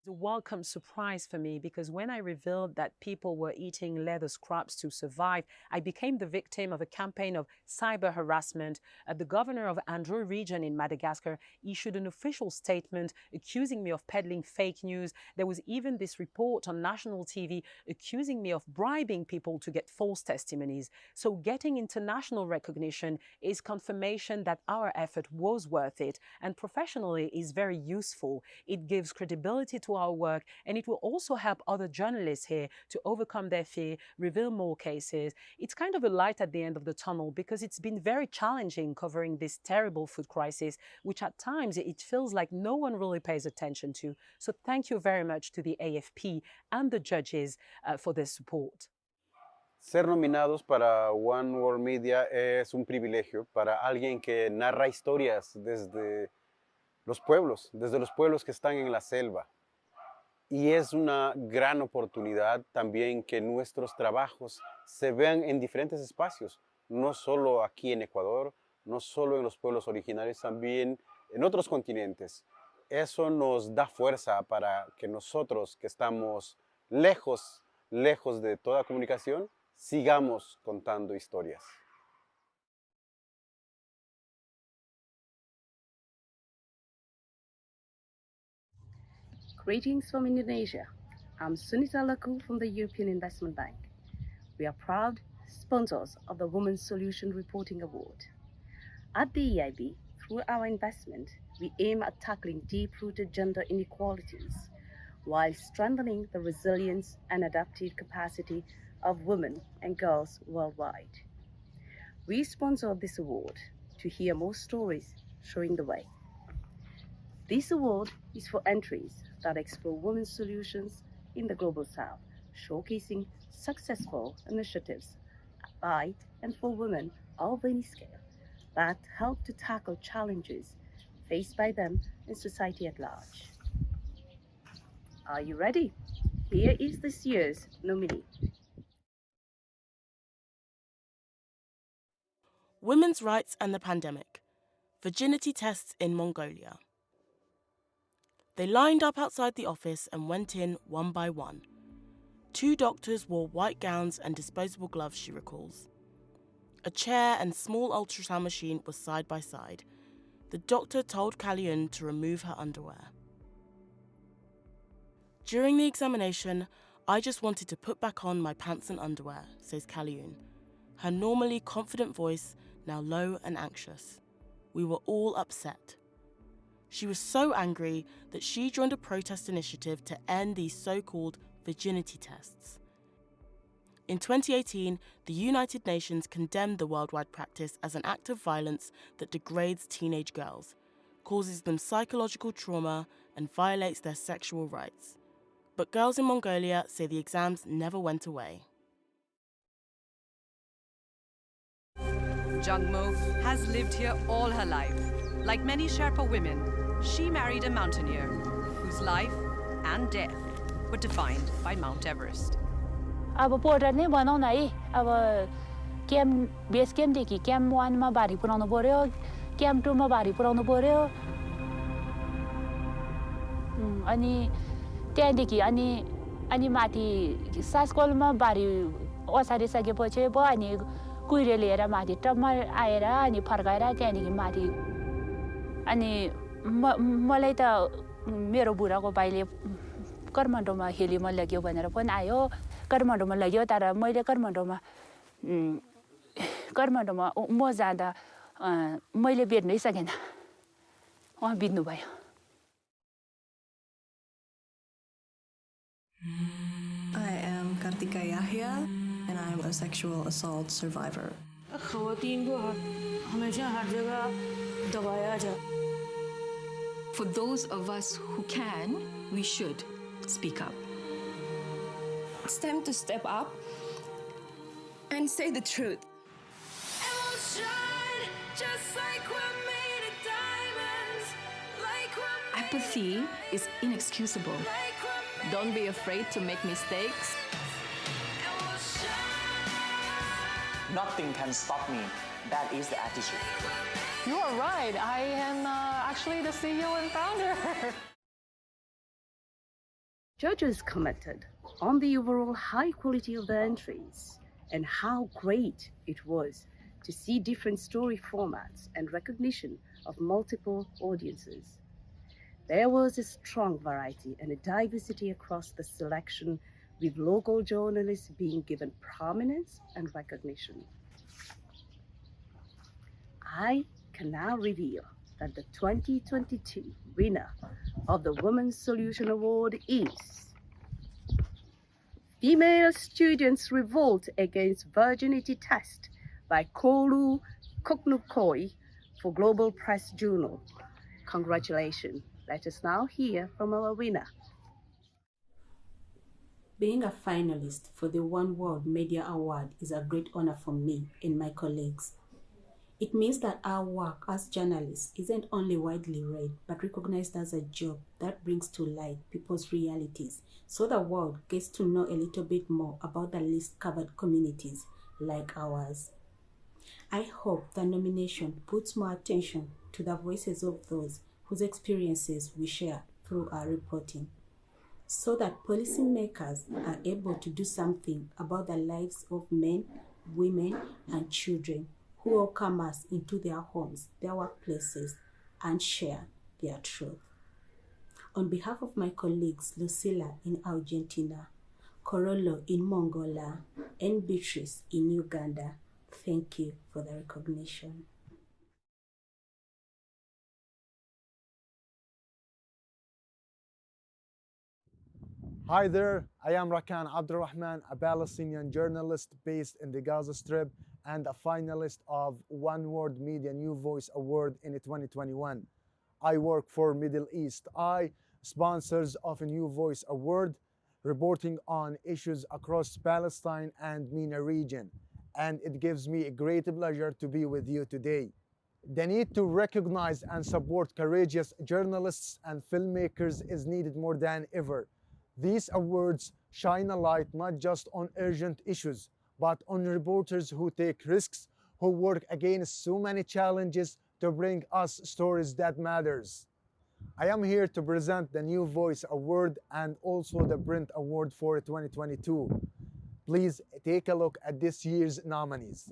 A welcome surprise for me, because when I revealed that people were eating leather scraps to survive, I became the victim of a campaign of cyber harassment. The governor of Andrew region in Madagascar issued an official statement accusing me of peddling fake news. There was even this report on national TV accusing me of bribing people to get false testimonies. So getting international recognition is confirmation that our effort was worth it, and professionally is very useful. It gives credibility to our work, and it will also help other journalists here to overcome their fear, reveal more cases. It's kind of a light at the end of the tunnel, because it's been very challenging covering this terrible food crisis, which at times it feels like no one really pays attention to. So thank you very much to the AFP and the judges for their support. Ser nominados para One World Media es un privilegio para alguien que narra historias desde los pueblos que están en la selva. Y es una gran oportunidad también que nuestros trabajos se vean en diferentes espacios, no solo aquí en Ecuador, no solo en los pueblos originarios, también en otros continentes. Eso nos da fuerza para que nosotros, que estamos lejos de toda comunicación, sigamos contando historias. Greetings from Indonesia. I'm Sunita Laku from the European Investment Bank. We are proud sponsors of the Women's Solution Reporting Award. At the EIB, through our investment, we aim at tackling deep-rooted gender inequalities while strengthening the resilience and adaptive capacity of women and girls worldwide. We sponsor this award to hear more stories showing the way. This award is for entries that explore women's solutions in the Global South, showcasing successful initiatives by and for women of any scale that help to tackle challenges faced by them in society at large. Are you ready? Here is this year's nominee. Women's rights and the pandemic. Virginity tests in Mongolia. They lined up outside the office and went in one by one. 2 doctors wore white gowns and disposable gloves, she recalls. A chair and small ultrasound machine were side by side. The doctor told Kaliun to remove her underwear. During the examination, I just wanted to put back on my pants and underwear, says Kaliun, her normally confident voice now low and anxious. We were all upset. She was so angry that she joined a protest initiative to end these so-called virginity tests. In 2018, the United Nations condemned the worldwide practice as an act of violence that degrades teenage girls, causes them psychological trauma, and violates their sexual rights. But girls in Mongolia say the exams never went away. Jungmo has lived here all her life. Like many Sherpa women, she married a mountaineer whose life and death were defined by Mount Everest. अब porter नै बनाउन है अब camp base क्याम्पदेखि camp 1 मा भारी पुराउनु पर्यो camp 2 मा भारी पुराउनु पर्यो अनि त्यहाँदेखि अनि माथि सासकोलमा भारी ओसारि सकेपछि पो अनि कुइरे लिएर माथि टम्म आएर अनि फर्काएर त्यहाँदेखि माथि अनि मलाई त मेरो बुढाको भाइले काठमाडौँमा हेलीमा लग्यो भनेर फोन आयो काठमाडौँमा लग्यो तर मैले काठमाडौँमा म जाँदा मैले भेट्नै सकेन उहाँ बित्नु भयो I am Kartika Yahya and I am a sexual assault survivor. ख़वातीन को हमेशा हर जगह दबाया जाए. For those of us who can, we should speak up. It's time to step up and say the truth. Apathy is inexcusable. Don't be afraid to make mistakes. Nothing can stop me. That is the attitude. You are right. I am actually the CEO and founder. Judges commented on the overall high quality of the entries and how great it was to see different story formats and recognition of multiple audiences. There was a strong variety and a diversity across the selection, with local journalists being given prominence and recognition. I can now reveal that the 2022 winner of the Women's Solution Award is Female Students Revolt Against Virginity Test by Kolu Koknukoi for Global Press Journal. Congratulations. Let us now hear from our winner. Being a finalist for the One World Media Award is a great honor for me and my colleagues. It means that our work as journalists isn't only widely read, but recognized as a job that brings to light people's realities, so the world gets to know a little bit more about the least covered communities like ours. I hope the nomination puts more attention to the voices of those whose experiences we share through our reporting, so that policymakers are able to do something about the lives of men, women, and children who welcome us into their homes, their workplaces, and share their truth. On behalf of my colleagues Lucila in Argentina, Corollo in Mongolia, and Beatrice in Uganda, thank you for the recognition. Hi there, I am Rakan Abdurrahman, a Palestinian journalist based in the Gaza Strip and a finalist of One World Media New Voice Award in 2021. I work for Middle East Eye, sponsors of a New Voice Award, reporting on issues across Palestine and MENA region. And it gives me a great pleasure to be with you today. The need to recognize and support courageous journalists and filmmakers is needed more than ever. These awards shine a light not just on urgent issues, but on reporters who take risks, who work against so many challenges to bring us stories that matters. I am here to present the New Voice Award and also the Print Award for 2022. Please take a look at this year's nominees.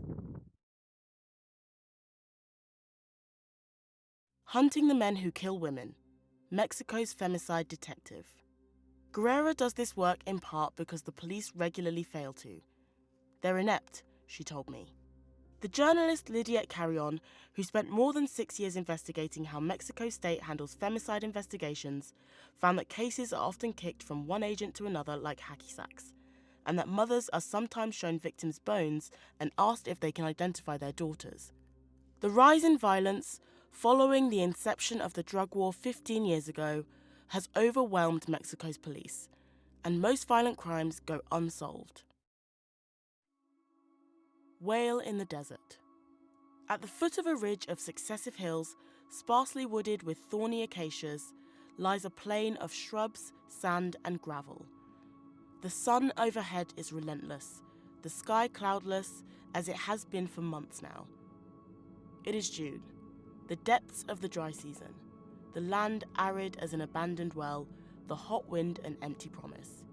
Hunting the Men Who Kill Women, Mexico's femicide detective. Guerrera does this work in part because the police regularly fail to. They're inept, she told me. The journalist Lydia Carrion, who spent more than 6 years investigating how Mexico State handles femicide investigations, found that cases are often kicked from one agent to another like hacky sacks, and that mothers are sometimes shown victims' bones and asked if they can identify their daughters. The rise in violence, following the inception of the drug war 15 years ago, has overwhelmed Mexico's police, and most violent crimes go unsolved. Whale in the desert. At the foot of a ridge of successive hills, sparsely wooded with thorny acacias, lies a plain of shrubs, sand, and gravel. The sun overhead is relentless, the sky cloudless, as it has been for months now. It is June, the depths of the dry season, the land arid as an abandoned well, the hot wind an empty promise.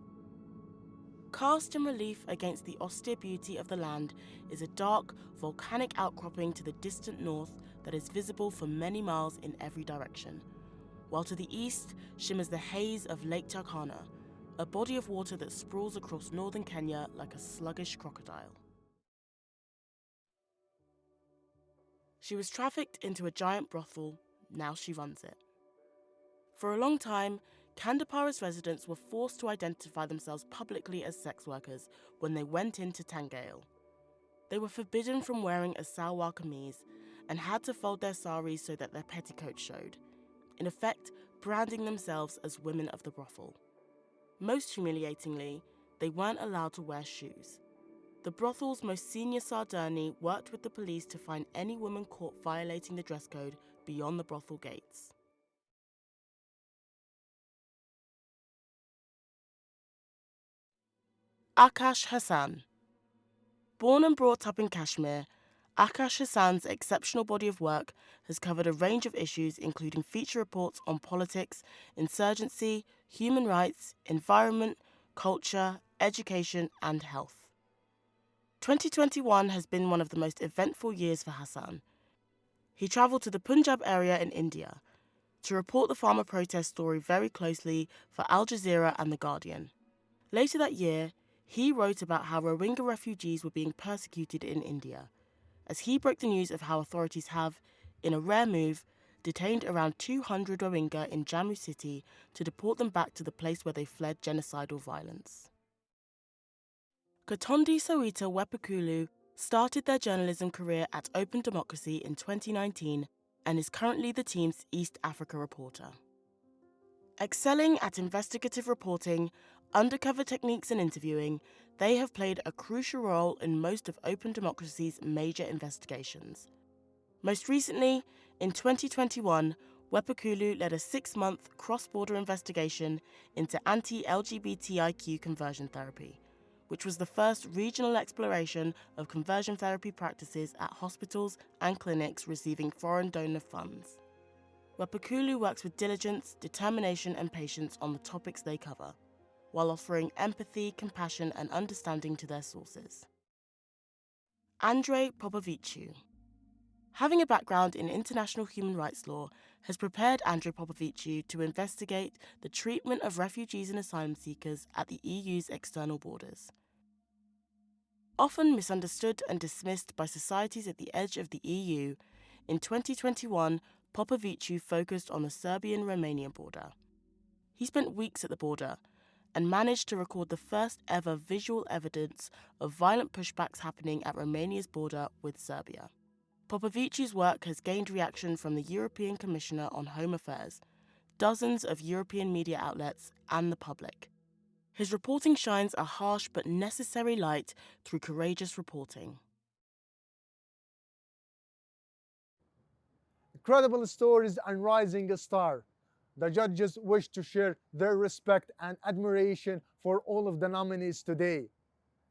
Cast in relief against the austere beauty of the land is a dark, volcanic outcropping to the distant north that is visible for many miles in every direction, while to the east shimmers the haze of Lake Turkana, a body of water that sprawls across northern Kenya like a sluggish crocodile. She was trafficked into a giant brothel, now she runs it. For a long time, Kandapara's residents were forced to identify themselves publicly as sex workers when they went into Tangail. They were forbidden from wearing a salwar kameez and had to fold their saris so that their petticoats showed, in effect branding themselves as women of the brothel. Most humiliatingly, they weren't allowed to wear shoes. The brothel's most senior sardani worked with the police to find any woman caught violating the dress code beyond the brothel gates. Akash Hassan. Born and brought up in Kashmir, Akash Hassan's exceptional body of work has covered a range of issues including feature reports on politics, insurgency, human rights, environment, culture, education and health. 2021 has been one of the most eventful years for Hassan. He travelled to the Punjab area in India to report the farmer protest story very closely for Al Jazeera and The Guardian. Later that year, he wrote about how Rohingya refugees were being persecuted in India, as he broke the news of how authorities have, in a rare move, detained around 200 Rohingya in Jammu city to deport them back to the place where they fled genocidal violence. Katonde Soweto Wepakulu started their journalism career at Open Democracy in 2019 and is currently the team's East Africa reporter. Excelling at investigative reporting, undercover techniques and interviewing, they have played a crucial role in most of Open Democracy's major investigations. Most recently, in 2021, Wepakulu led a 6-month cross-border investigation into anti-LGBTIQ conversion therapy, which was the first regional exploration of conversion therapy practices at hospitals and clinics receiving foreign donor funds. Wepakulu works with diligence, determination and patience on the topics they cover, while offering empathy, compassion and understanding to their sources. Andrei Popoviciu. Having a background in international human rights law has prepared Andrei Popoviciu to investigate the treatment of refugees and asylum seekers at the EU's external borders. Often misunderstood and dismissed by societies at the edge of the EU, in 2021, Popoviciu focused on the Serbian-Romanian border. He spent weeks at the border and managed to record the first ever visual evidence of violent pushbacks happening at Romania's border with Serbia. Popoviciu's work has gained reaction from the European Commissioner on Home Affairs, dozens of European media outlets, and the public. His reporting shines a harsh but necessary light through courageous reporting. Incredible stories and rising star. The judges wish to share their respect and admiration for all of the nominees today.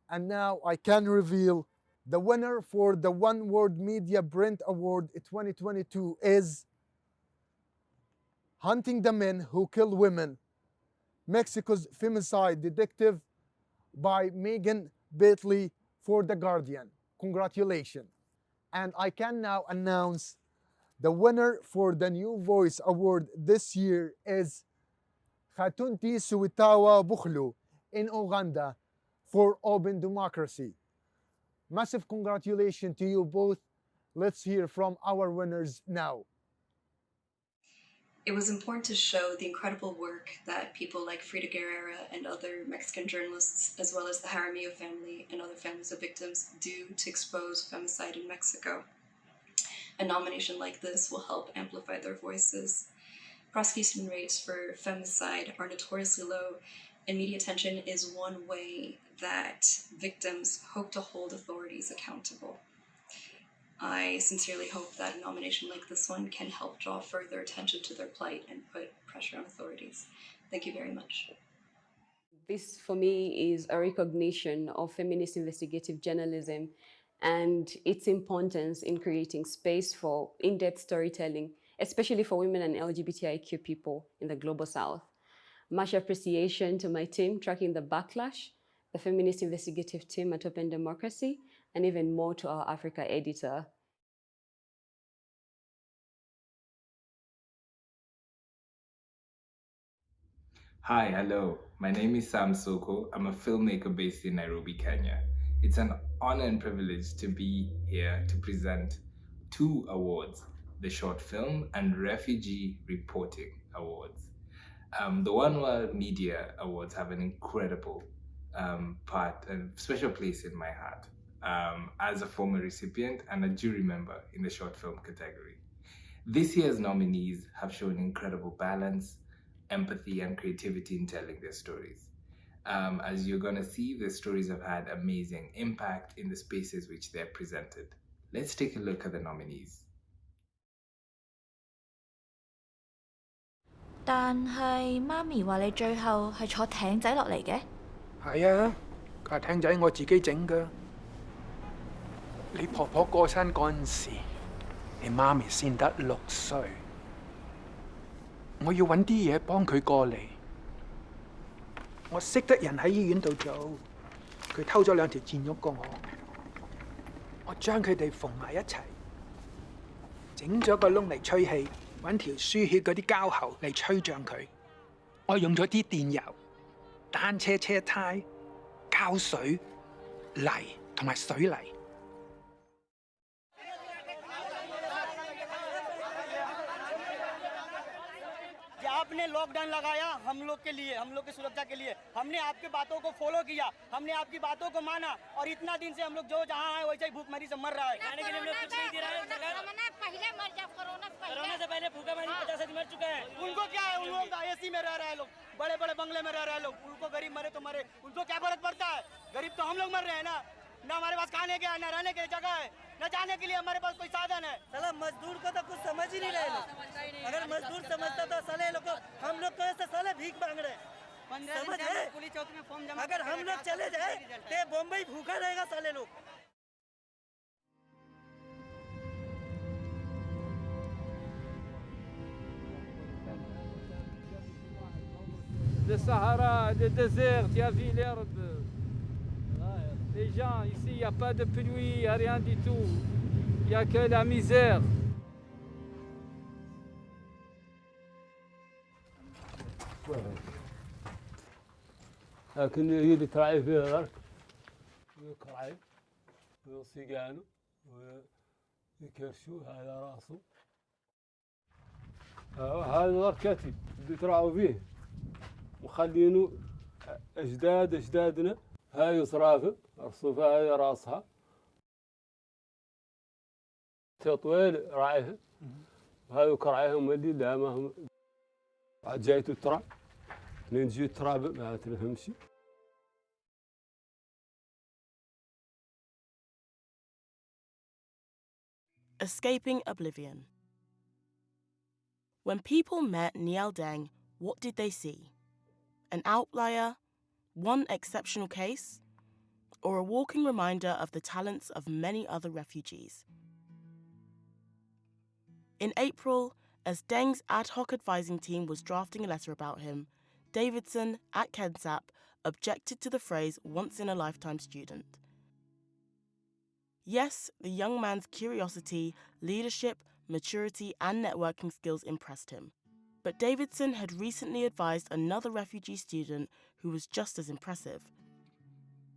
And now I can reveal the winner for the One World Media Brent Award 2022 is Hunting the Men Who Kill Women, Mexico's Femicide Detective by Megan Bately for The Guardian. Congratulations. And I can now announce the winner for the New Voice Award this year is Khatunti Suwitawa Bukhlu in Uganda for Open Democracy. Massive congratulations to you both. Let's hear from our winners now. It was important to show the incredible work that people like Frida Guerrera and other Mexican journalists, as well as the Jaramillo family and other families of victims, do to expose femicide in Mexico. A nomination like this will help amplify their voices. Prosecution rates for femicide are notoriously low, and media attention is one way that victims hope to hold authorities accountable. I sincerely hope that a nomination like this one can help draw further attention to their plight and put pressure on authorities. Thank you very much. This, for me, is a recognition of feminist investigative journalism and its importance in creating space for in-depth storytelling, especially for women and LGBTIQ people in the Global South. Much appreciation to my team tracking the backlash, the feminist investigative team at Open Democracy, and even more to our Africa editor. Hi, hello. My name is Sam Soko. I'm a filmmaker based in Nairobi, Kenya. It's an honor and privilege to be here to present 2 awards, the Short Film and Refugee Reporting Awards. The One World Media Awards have an incredible part and special place in my heart as a former recipient and a jury member in the short film category. This year's nominees have shown incredible balance, empathy, and creativity in telling their stories. As you're going to see, the stories have had amazing impact in the spaces which they're presented. Let's take a look at the nominees. 但係媽咪話你最後係坐艇仔落嚟嘅。係啊，架艇仔我自己整㗎。你婆婆過身嗰陣時，你媽咪先得6歲。我要揾啲嘢幫佢過嚟。我識得人喺醫院度做，佢偷咗2條箭鬱過我。我將佢哋縫埋一齊，整咗個窿嚟吹氣。揾條輸血嗰啲膠喉嚟吹脹佢，我用咗啲電油、單車車胎、膠水、泥同埋水泥。आपने lockdown लगाया हम लोग के लिए, हम लोग की सुरक्षा के लिए। हमने आपकी बातों को फॉलो किया, हमने आपकी बातों को माना और इतना दिन से हम लोग जो जहाँ है वैसे ही भूखमरी से मर रहा है। खाने के लिए हम लोग कुछ नहीं दे रहा है। पहले मर जाओ, कोरोना से पहले भूखमरी 50 आदमी मर चुका है। उनको क्या है, उन लोग एसी में रह रहे हैं लोग, बड़े बड़े बंगले में रह रहे हैं लोग। उनको गरीब मरे तो मरे, उनको क्या फर्क पड़ता है? गरीब तो हम लोग मर रहे हैं ना। न हमारे पास खाने के है, न रहने के जगह है, न जाने के लिए हमारे पास कोई साधन है। साला मजदूर को तो कुछ समझ ही नहीं रहे लोग। अगर मजदूर समझता तो साले लोग हम लोग तो ऐसे साले भीख मांग रहे हैं। समझ है? पुलिस चौक में फॉर्म जमा अगर हम लोग चले जाए तो बम्बई भूखा रहेगा साले लोग। Le Sahara, le désert, tu as vu l'herbe. Les gens, ici, il n'y a pas de pluie, il n'y a rien du tout. Il n'y a que la misère. لكن هي اللي تراعي فيها الأرض ويقرعي ويصيقانه ويكرشوا هذا راسه. هذا الأركتي اللي تراعوا فيه وخلينه أجدادنا. هاي صرافة الرصوفة هاي راسها تطويل راعيها وهاي كرعيهم اللي لا ما هم عاد جايتو التراب نجي التراب ما تفهمش. Escaping oblivion. When people met Niall Deng, what did they see? An outlier? One exceptional case? Or a walking reminder of the talents of many other refugees? In April, as Deng's ad hoc advising team was drafting a letter about him, Davidson, at Kensap, objected to the phrase once-in-a-lifetime student. Yes, the young man's curiosity, leadership, maturity, and networking skills impressed him. But Davidson had recently advised another refugee student who was just as impressive.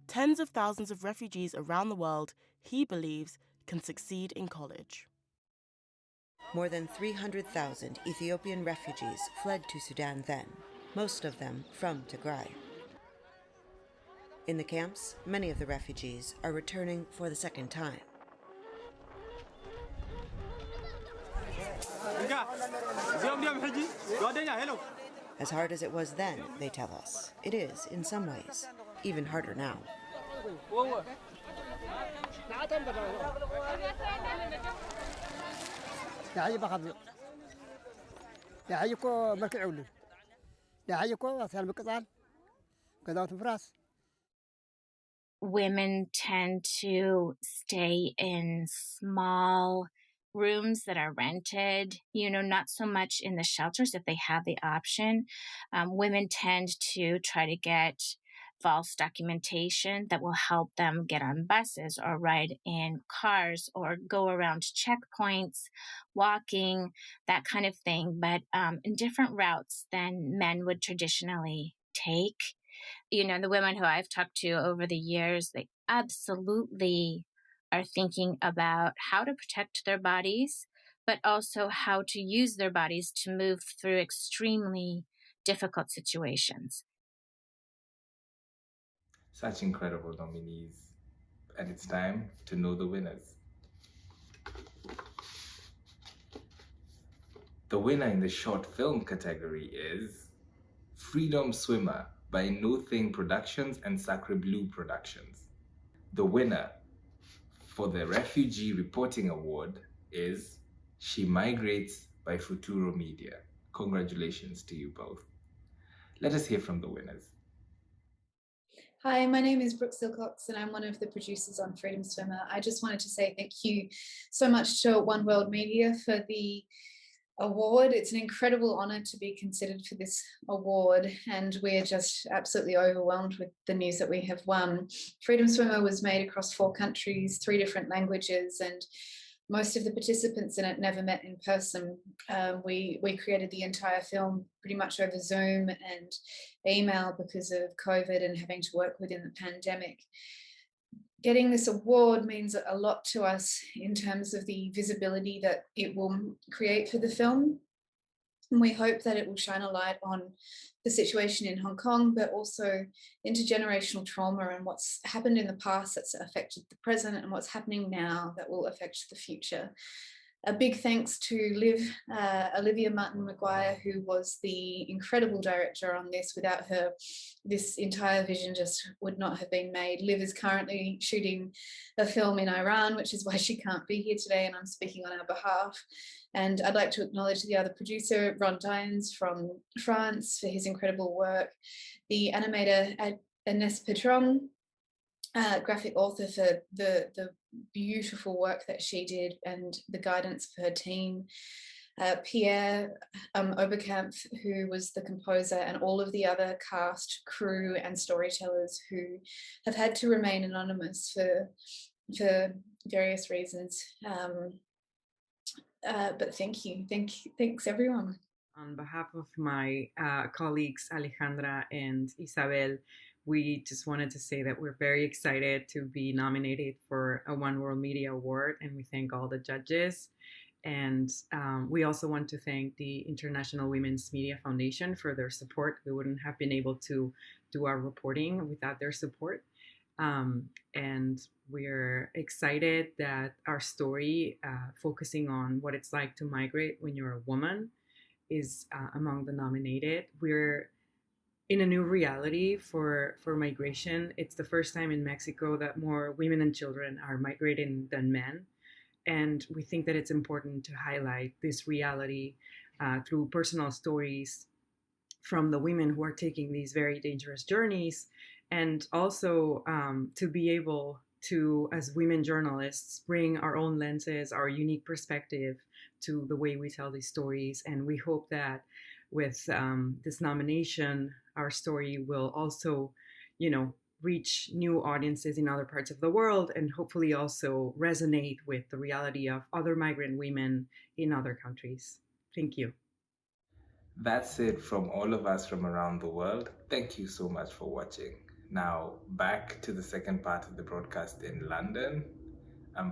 Tens of thousands of refugees around the world, he believes, can succeed in college. More than 300,000 Ethiopian refugees fled to Sudan then, most of them from Tigray. In the camps, many of the refugees are returning for the second time. As hard as it was then, they tell us, it is, in some ways, even harder now. Women tend to stay in small rooms that are rented, not so much in the shelters if they have the option. Women tend to try to get false documentation that will help them get on buses or ride in cars or go around checkpoints, walking, that kind of thing, but in different routes than men would traditionally take. You know, the women who I've talked to over the years, they absolutely are thinking about how to protect their bodies, but also how to use their bodies to move through extremely difficult situations. Such incredible nominees. And it's time to know the winners. The winner in the short film category is Freedom Swimmer by No Thing Productions and Sacre Blue Productions. The winner for the Refugee Reporting Award is She Migrates by Futuro Media. Congratulations to you both. Let us hear from the winners. Hi, my name is Brooke Silcox and I'm one of the producers on Freedom Swimmer. I just wanted to say thank you so much to One World Media for the award. It's an incredible honour to be considered for this award, and we're just absolutely overwhelmed with the news that we have won. Freedom Swimmer was made across 4 countries, 3 different languages, and most of the participants in it never met in person. We created the entire film pretty much over Zoom and email because of COVID and having to work within the pandemic. Getting this award means a lot to us in terms of the visibility that it will create for the film. And we hope that it will shine a light on the situation in Hong Kong, but also intergenerational trauma and what's happened in the past that's affected the present and what's happening now that will affect the future. A big thanks to Liv, Olivia Martin-Maguire, who was the incredible director on this. Without her, this entire vision just would not have been made. Liv is currently shooting a film in Iran, which is why she can't be here today, and I'm speaking on our behalf. And I'd like to acknowledge the other producer, Ron Dines from France, for his incredible work, the animator Ernest Petron, graphic author for the beautiful work that she did and the guidance for her team, Pierre Oberkampf, who was the composer, and all of the other cast, crew and storytellers who have had to remain anonymous for various reasons. But thank you. Thanks everyone. On behalf of my colleagues Alejandra and Isabel, we just wanted to say that we're very excited to be nominated for a One World Media Award, and we thank all the judges. And we also want to thank the International Women's Media Foundation for their support. We wouldn't have been able to do our reporting without their support. And we're excited that our story, focusing on what it's like to migrate when you're a woman, is among the nominated. We're in a new reality for migration. It's the first time in Mexico that more women and children are migrating than men. And we think that it's important to highlight this reality through personal stories from the women who are taking these very dangerous journeys, and also to be able to, as women journalists, bring our own lenses, our unique perspective to the way we tell these stories. And we hope that with this nomination, our story will also, reach new audiences in other parts of the world, and hopefully also resonate with the reality of other migrant women in other countries. Thank you. That's it from all of us from around the world. Thank you so much for watching. Now, back to the second part of the broadcast in London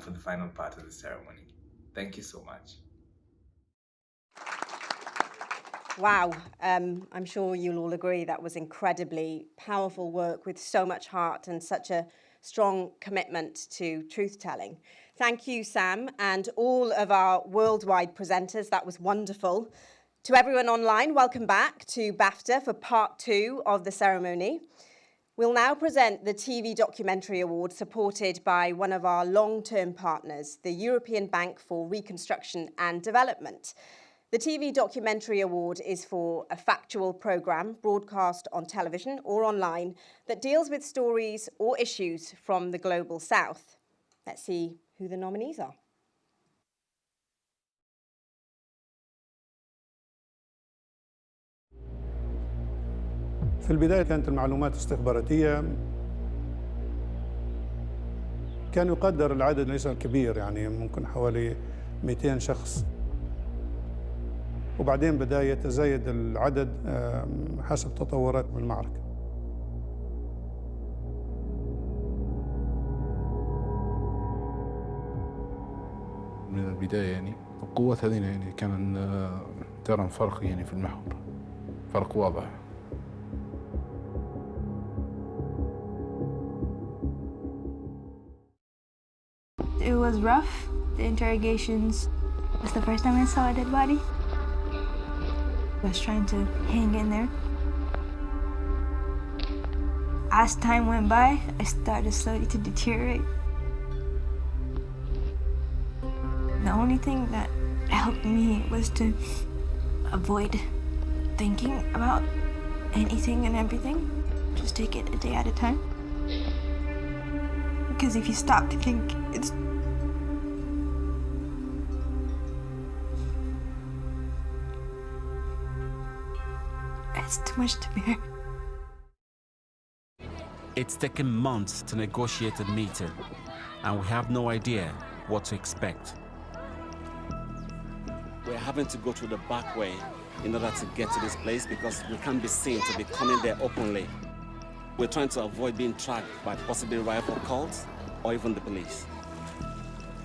for the final part of the ceremony. Thank you so much. Wow, I'm sure you'll all agree that was incredibly powerful work with so much heart and such a strong commitment to truth-telling. Thank you, Sam, and all of our worldwide presenters. That was wonderful. To everyone online, welcome back to BAFTA for part 2 of the ceremony. We'll now present the TV Documentary Award, supported by one of our long-term partners, the European Bank for Reconstruction and Development. The TV Documentary Award is for a factual programme broadcast on television or online that deals with stories or issues from the global south. Let's see who the nominees are. في البداية كانت المعلومات استخباراتية، كان يقدر العدد ليس كبير، يعني ممكن حوالي 200 شخص، وبعدين بدأ يتزايد العدد حسب تطورات المعركة. من البداية يعني القوات هذين يعني كان ترى فرق يعني في المحور، فرق واضح. It was rough. The interrogations was the first time I saw a dead body. I was trying to hang in there. As time went by, I started slowly to deteriorate. The only thing that helped me was to avoid thinking about anything and everything. Just take it a day at a time. Because if you stop to think, it's too much to bear. It's taken months to negotiate a meeting, and we have no idea what to expect. We're having to go through the back way in order to get to this place because we can't be seen to be coming there openly. We're trying to avoid being tracked by possibly rival cults or even the police.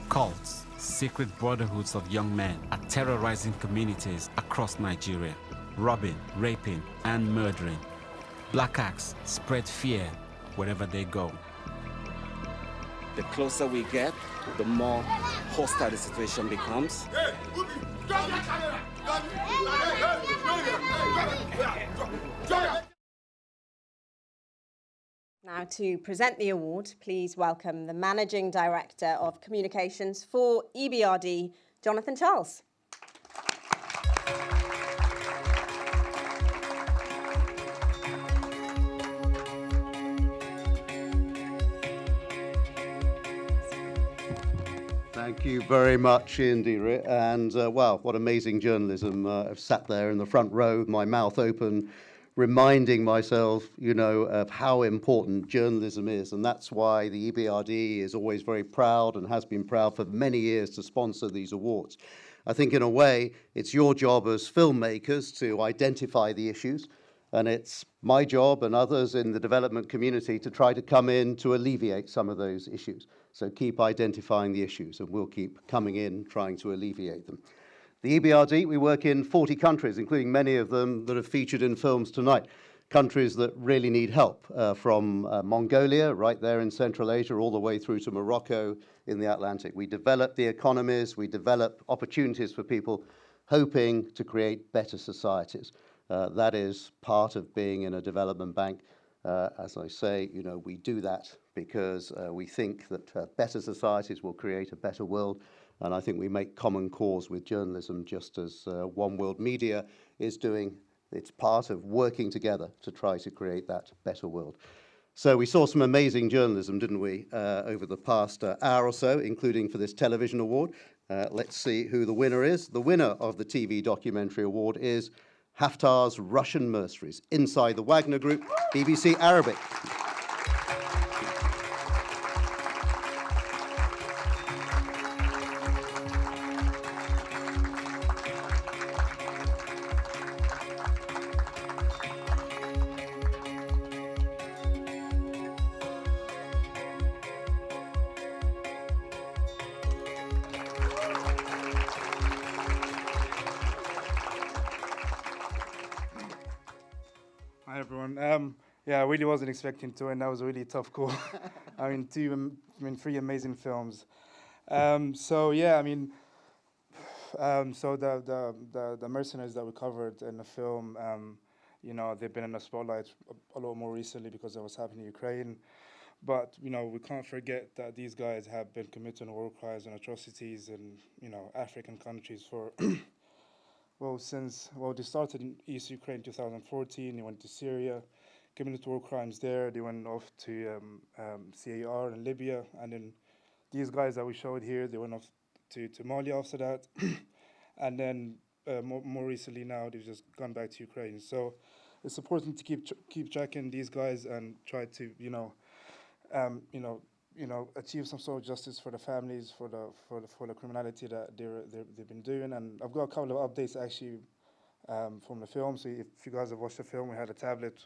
Cults, secret brotherhoods of young men, are terrorizing communities across Nigeria, robbing, raping, and murdering. Black acts spread fear wherever they go. The closer we get, the more hostile the situation becomes. Now to present the award, please welcome the Managing Director of Communications for EBRD, Jonathan Charles. Thank you very much, Indira. And wow, what amazing journalism. I've sat there in the front row with my mouth open, reminding myself, you know, of how important journalism is. And that's why the EBRD is always very proud and has been proud for many years to sponsor these awards. I think in a way, it's your job as filmmakers to identify the issues. And it's my job and others in the development community to try to come in to alleviate some of those issues. So keep identifying the issues and we'll keep coming in trying to alleviate them. The EBRD, we work in 40 countries, including many of them that are featured in films tonight. Countries that really need help, from Mongolia, right there in Central Asia, all the way through to Morocco in the Atlantic. We develop the economies, we develop opportunities for people hoping to create better societies. That is part of being in a development bank. As I say, you know, we do that because we think that better societies will create a better world. And I think we make common cause with journalism, just as One World Media is doing. It's part of working together to try to create that better world. So we saw some amazing journalism, didn't we, over the past hour or so, including for this television award. Let's see who the winner is. The winner of the TV documentary award is Haftar's Russian Mercenaries, Inside the Wagner Group, BBC Arabic. Hi everyone. Yeah, I really wasn't expecting to, and that was a really tough call. I mean, three amazing films. So yeah, I mean, so the mercenaries that we covered in the film, you know, they've been in the spotlight a lot more recently because of what's happening in Ukraine. But you know, we can't forget that these guys have been committing war crimes and atrocities in, you know, African countries for. They started in East Ukraine in 2014, they went to Syria, committed war crimes there, they went off to CAR in Libya, and then these guys that we showed here, they went off to Mali after that, and then more recently now, they've just gone back to Ukraine. So it's important to keep tracking these guys and try to achieve some sort of justice for the families, for the criminality that they've been doing. And I've got a couple of updates actually from the film. So if you guys have watched the film, we had a tablet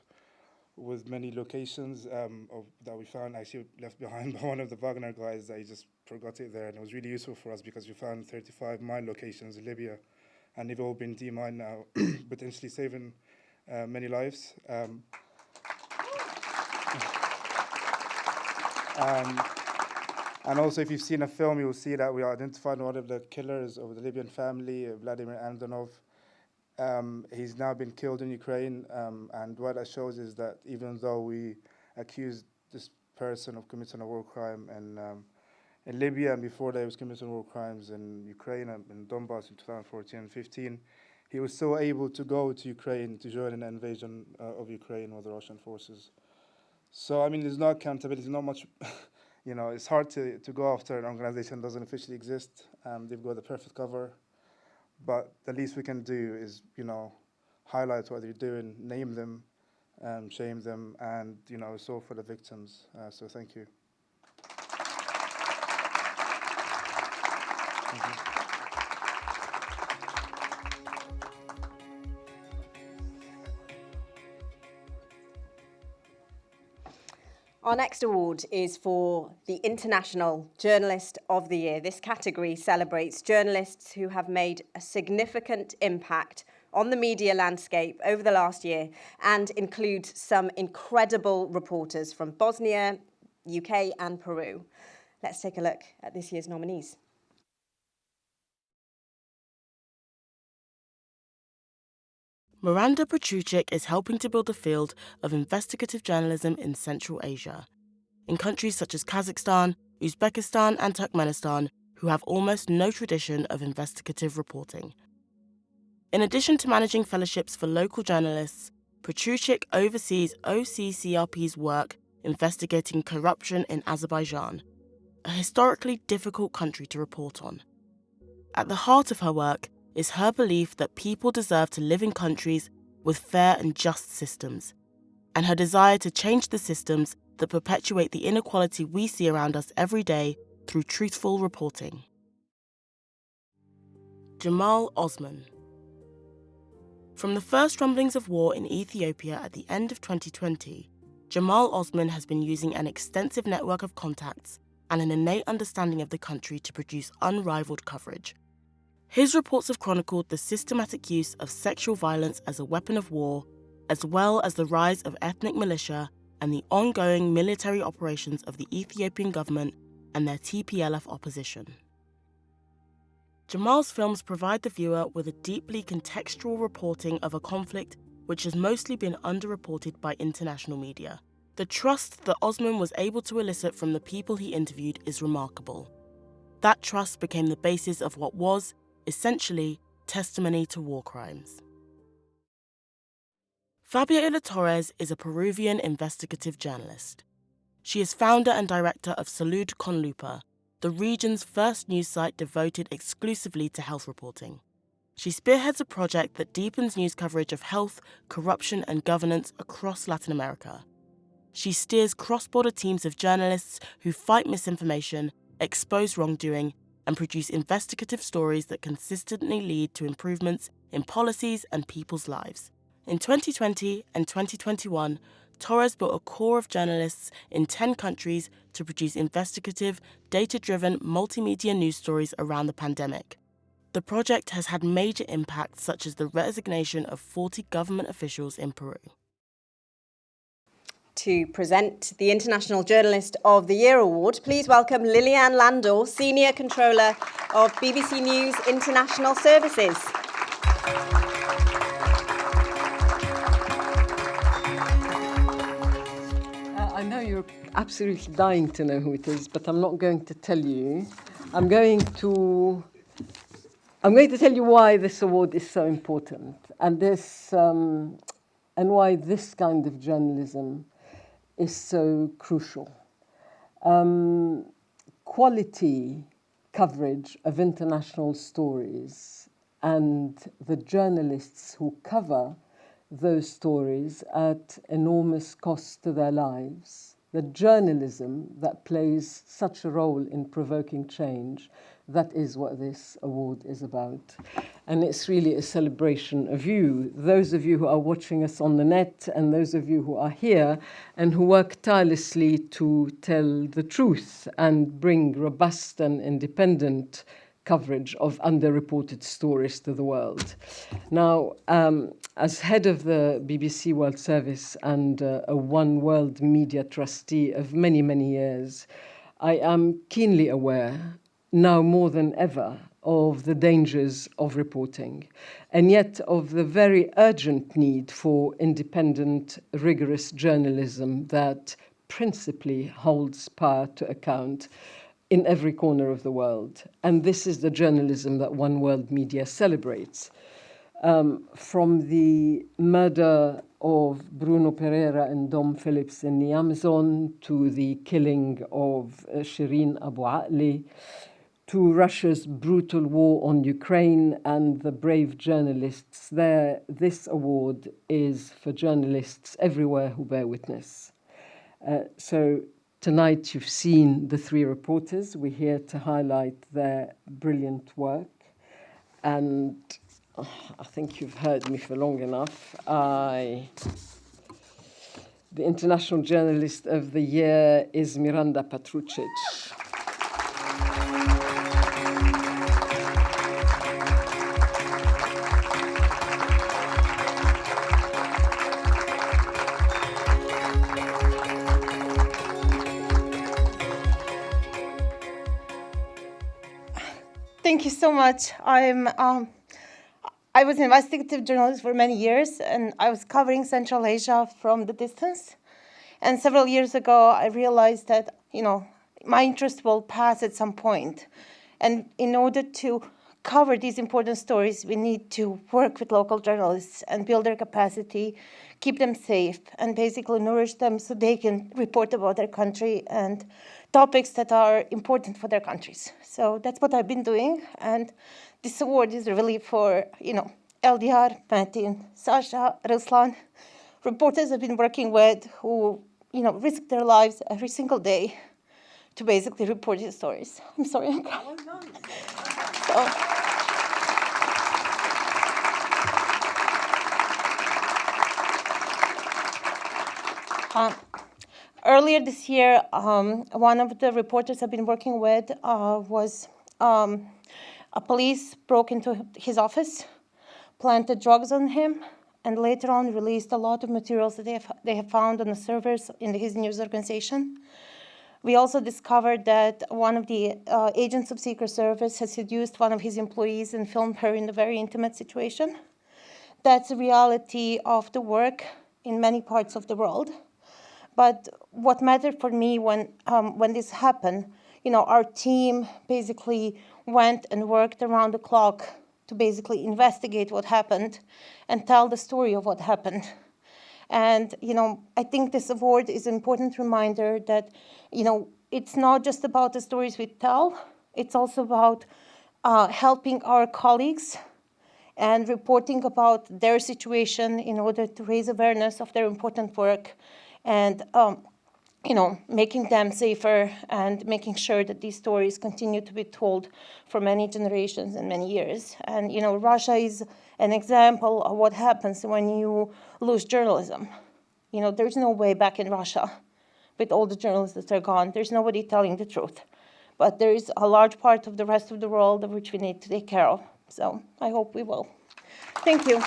with many locations that we found actually left behind by one of the Wagner guys that he just forgot it there. And it was really useful for us because we found 35 mine locations in Libya, and they've all been demined now, potentially saving many lives. And also, if you've seen a film, you'll see that we identified one of the killers of the Libyan family, Vladimir Antonov. He's now been killed in Ukraine, and what that shows is that even though we accused this person of committing a war crime in Libya, and before that he was committing war crimes in Ukraine and in Donbass in 2014 and 15, he was still able to go to Ukraine to join an invasion of Ukraine with the Russian forces. So, I mean, there's no accountability, not much, it's hard to go after an organization that doesn't officially exist. They've got the perfect cover. But the least we can do is, highlight what they're doing, name them, shame them, and, so for the victims. So thank you. Thank you. Our next award is for the International Journalist of the Year. This category celebrates journalists who have made a significant impact on the media landscape over the last year and includes some incredible reporters from Bosnia, UK and Peru. Let's take a look at this year's nominees. Miranda Petrucic is helping to build a field of investigative journalism in Central Asia, in countries such as Kazakhstan, Uzbekistan and Turkmenistan, who have almost no tradition of investigative reporting. In addition to managing fellowships for local journalists, Petrucic oversees OCCRP's work investigating corruption in Azerbaijan, a historically difficult country to report on. At the heart of her work is her belief that people deserve to live in countries with fair and just systems, and her desire to change the systems that perpetuate the inequality we see around us every day through truthful reporting. Jamal Osman. From the first rumblings of war in Ethiopia at the end of 2020, Jamal Osman has been using an extensive network of contacts and an innate understanding of the country to produce unrivaled coverage. His reports have chronicled the systematic use of sexual violence as a weapon of war, as well as the rise of ethnic militia and the ongoing military operations of the Ethiopian government and their TPLF opposition. Jamal's films provide the viewer with a deeply contextual reporting of a conflict which has mostly been underreported by international media. The trust that Osman was able to elicit from the people he interviewed is remarkable. That trust became the basis of what was, essentially, testimony to war crimes. Fabiola Torres is a Peruvian investigative journalist. She is founder and director of Salud con Lupa, the region's first news site devoted exclusively to health reporting. She spearheads a project that deepens news coverage of health, corruption, and governance across Latin America. She steers cross-border teams of journalists who fight misinformation, expose wrongdoing, and produce investigative stories that consistently lead to improvements in policies and people's lives. In 2020 and 2021, Torres built a core of journalists in 10 countries to produce investigative, data-driven multimedia news stories around the pandemic. The project has had major impacts such as the resignation of 40 government officials in Peru. To present the International Journalist of the Year Award, please welcome Liliane Landor, Senior Controller of BBC News International Services. I know you're absolutely dying to know who it is, but I'm not going to tell you. I'm going to tell you why this award is so important, and why this kind of journalism is so crucial. Quality coverage of international stories and the journalists who cover those stories at enormous cost to their lives. The journalism that plays such a role in provoking change, that is what this award is about. And it's really a celebration of you, those of you who are watching us on the net and those of you who are here and who work tirelessly to tell the truth and bring robust and independent coverage of underreported stories to the world. Now, as head of the BBC World Service and a One World Media trustee of many, many years, I am keenly aware, now more than ever, of the dangers of reporting, and yet of the very urgent need for independent, rigorous journalism that principally holds power to account in every corner of the world. And this is the journalism that One World Media celebrates. From the murder of Bruno Pereira and Dom Phillips in the Amazon, to the killing of Shireen Abu Akleh, to Russia's brutal war on Ukraine and the brave journalists there, this award is for journalists everywhere who bear witness. So tonight you've seen the three reporters. We're here to highlight their brilliant work. And I think you've heard me for long enough. The International Journalist of the Year is Miranda Petrucic. Thank you so much. I was an investigative journalist for many years, and I was covering Central Asia from the distance. And several years ago, I realized that, my interest will pass at some point. And in order to cover these important stories, we need to work with local journalists and build their capacity, keep them safe, and basically nourish them so they can report about their country and topics that are important for their countries. So that's what I've been doing. And this award is really for, LDR, Metin, Sasha, Ruslan, reporters I've been working with who, risk their lives every single day to basically report these stories. I'm sorry, I'm crying. Earlier this year, one of the reporters I've been working with was a police broke into his office, planted drugs on him, and later on released a lot of materials that they have found on the servers in his news organization. We also discovered that one of the agents of Secret Service has seduced one of his employees and filmed her in a very intimate situation. That's the reality of the work in many parts of the world. But what mattered for me when this happened, our team basically went and worked around the clock to basically investigate what happened and tell the story of what happened. And, I think this award is an important reminder that, it's not just about the stories we tell, it's also about helping our colleagues and reporting about their situation in order to raise awareness of their important work and, making them safer and making sure that these stories continue to be told for many generations and many years. And, Russia is an example of what happens when you lose journalism. There's no way back in Russia with all the journalists that are gone. There's nobody telling the truth. But there is a large part of the rest of the world of which we need to take care of. So I hope we will. Thank you.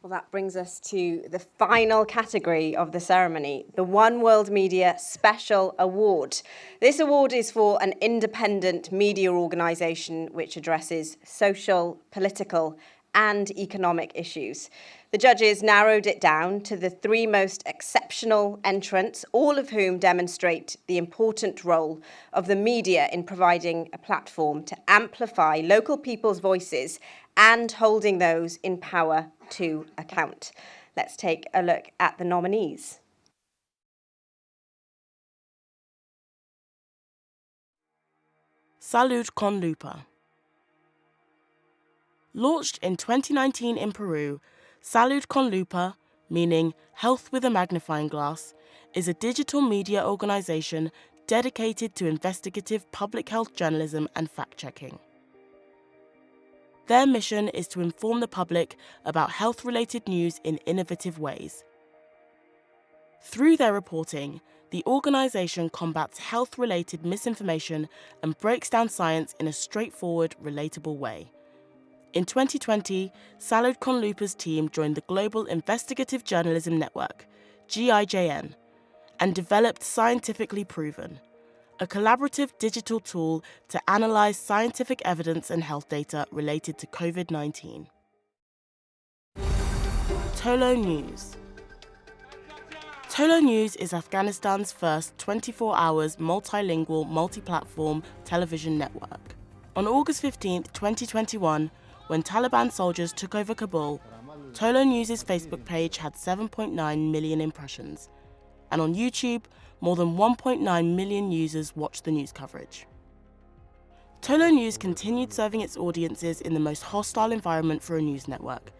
Well, that brings us to the final category of the ceremony, the One World Media Special Award. This award is for an independent media organisation which addresses social, political and economic issues. The judges narrowed it down to the three most exceptional entrants, all of whom demonstrate the important role of the media in providing a platform to amplify local people's voices and holding those in power to account. Let's take a look at the nominees. Salud con Lupa. Launched in 2019 in Peru, Salud con Lupa, meaning Health with a Magnifying Glass, is a digital media organisation dedicated to investigative public health journalism and fact-checking. Their mission is to inform the public about health-related news in innovative ways. Through their reporting, the organisation combats health-related misinformation and breaks down science in a straightforward, relatable way. In 2020, Salud con Lupa's team joined the Global Investigative Journalism Network, GIJN, and developed Scientifically Proven, a collaborative digital tool to analyse scientific evidence and health data related to COVID-19. Tolo News. Tolo News is Afghanistan's first 24 hours multilingual, multi-platform television network. On August 15, 2021, when Taliban soldiers took over Kabul, Tolo News' Facebook page had 7.9 million impressions, and on YouTube, more than 1.9 million users watched the news coverage. Tolo News continued serving its audiences in the most hostile environment for a news network,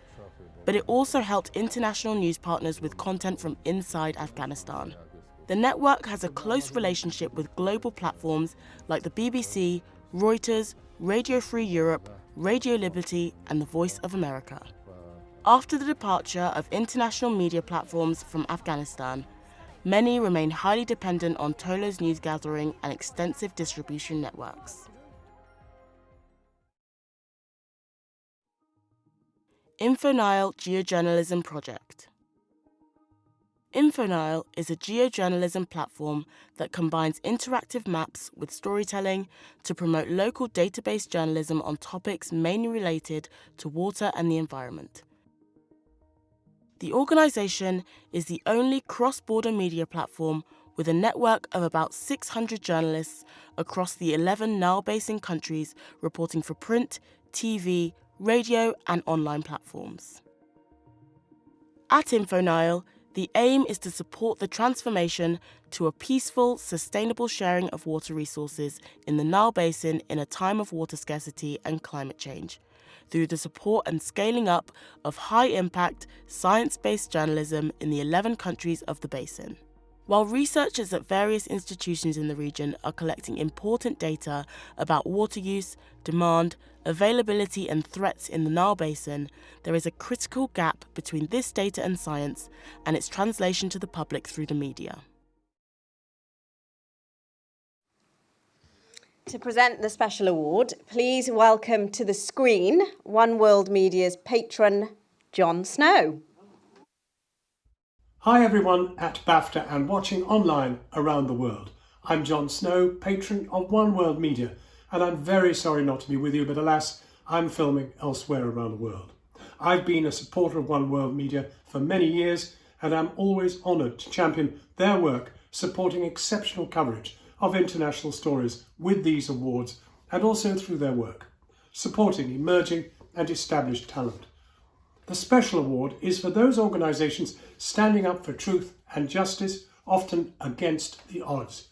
but it also helped international news partners with content from inside Afghanistan. The network has a close relationship with global platforms like the BBC, Reuters, Radio Free Europe, Radio Liberty, and the Voice of America. After the departure of international media platforms from Afghanistan, many remain highly dependent on Tolo's news gathering and extensive distribution networks. InfoNile Geojournalism Project. InfoNile is a geojournalism platform that combines interactive maps with storytelling to promote local database journalism on topics mainly related to water and the environment. The organisation is the only cross-border media platform with a network of about 600 journalists across the 11 Nile Basin countries reporting for print, TV, radio and online platforms. At InfoNile, the aim is to support the transformation to a peaceful, sustainable sharing of water resources in the Nile Basin in a time of water scarcity and climate change, through the support and scaling up of high-impact, science-based journalism in the 11 countries of the basin. While researchers at various institutions in the region are collecting important data about water use, demand, availability and threats in the Nile Basin, there is a critical gap between this data and science and its translation to the public through the media. To present the special award, please welcome to the screen One World Media's patron, Jon Snow. Hi everyone at BAFTA and watching online around the world. I'm Jon Snow, patron of One World Media, and I'm very sorry not to be with you, but alas, I'm filming elsewhere around the world. I've been a supporter of One World Media for many years, and I'm always honoured to champion their work supporting exceptional coverage of international stories with these awards, and also through their work, supporting emerging and established talent. The special award is for those organisations standing up for truth and justice, often against the odds.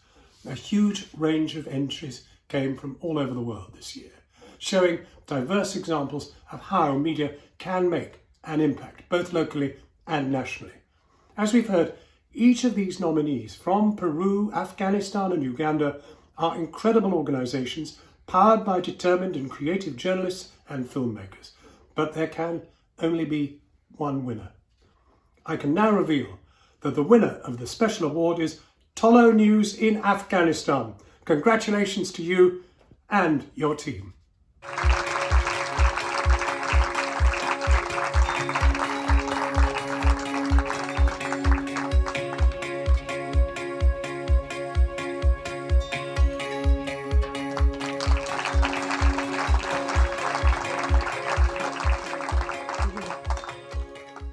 A huge range of entries came from all over the world this year, showing diverse examples of how media can make an impact, both locally and nationally. As we've heard, each of these nominees from Peru, Afghanistan and Uganda are incredible organisations powered by determined and creative journalists and filmmakers. But there can only be one winner. I can now reveal that the winner of the special award is Tolo News in Afghanistan. Congratulations to you and your team.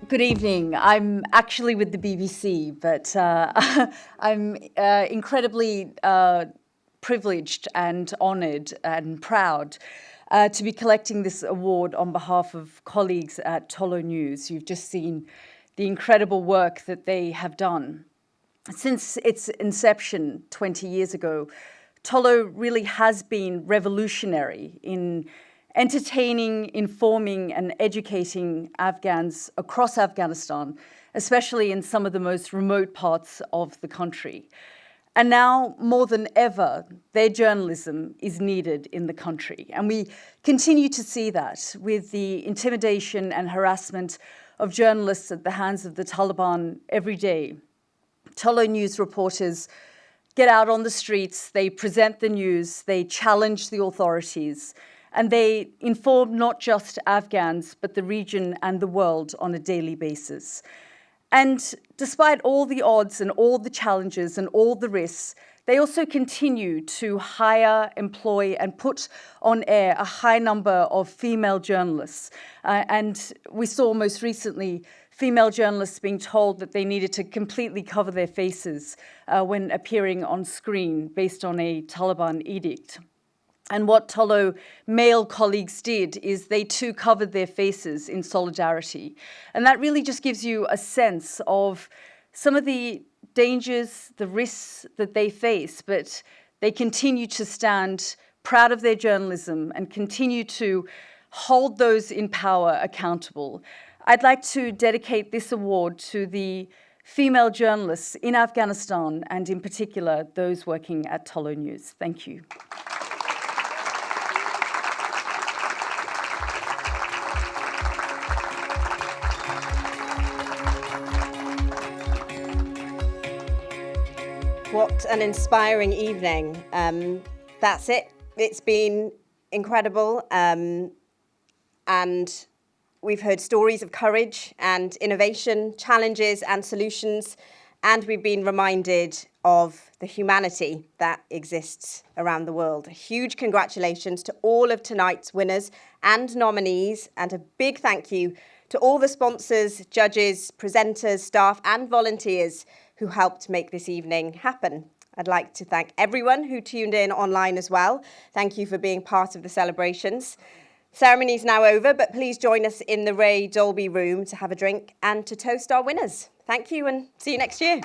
Good evening. I'm actually with the BBC, but I'm incredibly privileged and honoured and proud to be collecting this award on behalf of colleagues at Tolo News. You've just seen the incredible work that they have done. Since its inception 20 years ago, Tolo really has been revolutionary in entertaining, informing, and educating Afghans across Afghanistan, especially in some of the most remote parts of the country. And now, more than ever, their journalism is needed in the country. And we continue to see that with the intimidation and harassment of journalists at the hands of the Taliban every day. Tolo News reporters get out on the streets, they present the news, they challenge the authorities, and they inform not just Afghans, but the region and the world on a daily basis. And despite all the odds and all the challenges and all the risks, they also continue to hire, employ, and put on air a high number of female journalists. And we saw most recently female journalists being told that they needed to completely cover their faces when appearing on screen based on a Taliban edict. And what Tolo male colleagues did is they too covered their faces in solidarity. And that really just gives you a sense of some of the dangers, the risks that they face, but they continue to stand proud of their journalism and continue to hold those in power accountable. I'd like to dedicate this award to the female journalists in Afghanistan and in particular those working at Tolo News. Thank you. What an inspiring evening. That's it. It's been incredible. And we've heard stories of courage and innovation, challenges and solutions. And we've been reminded of the humanity that exists around the world. A huge congratulations to all of tonight's winners and nominees. And a big thank you to all the sponsors, judges, presenters, staff and volunteers who helped make this evening happen. I'd like to thank everyone who tuned in online as well. Thank you for being part of the celebrations. Ceremony is now over, but please join us in the Ray Dolby room to have a drink and to toast our winners. Thank you and see you next year.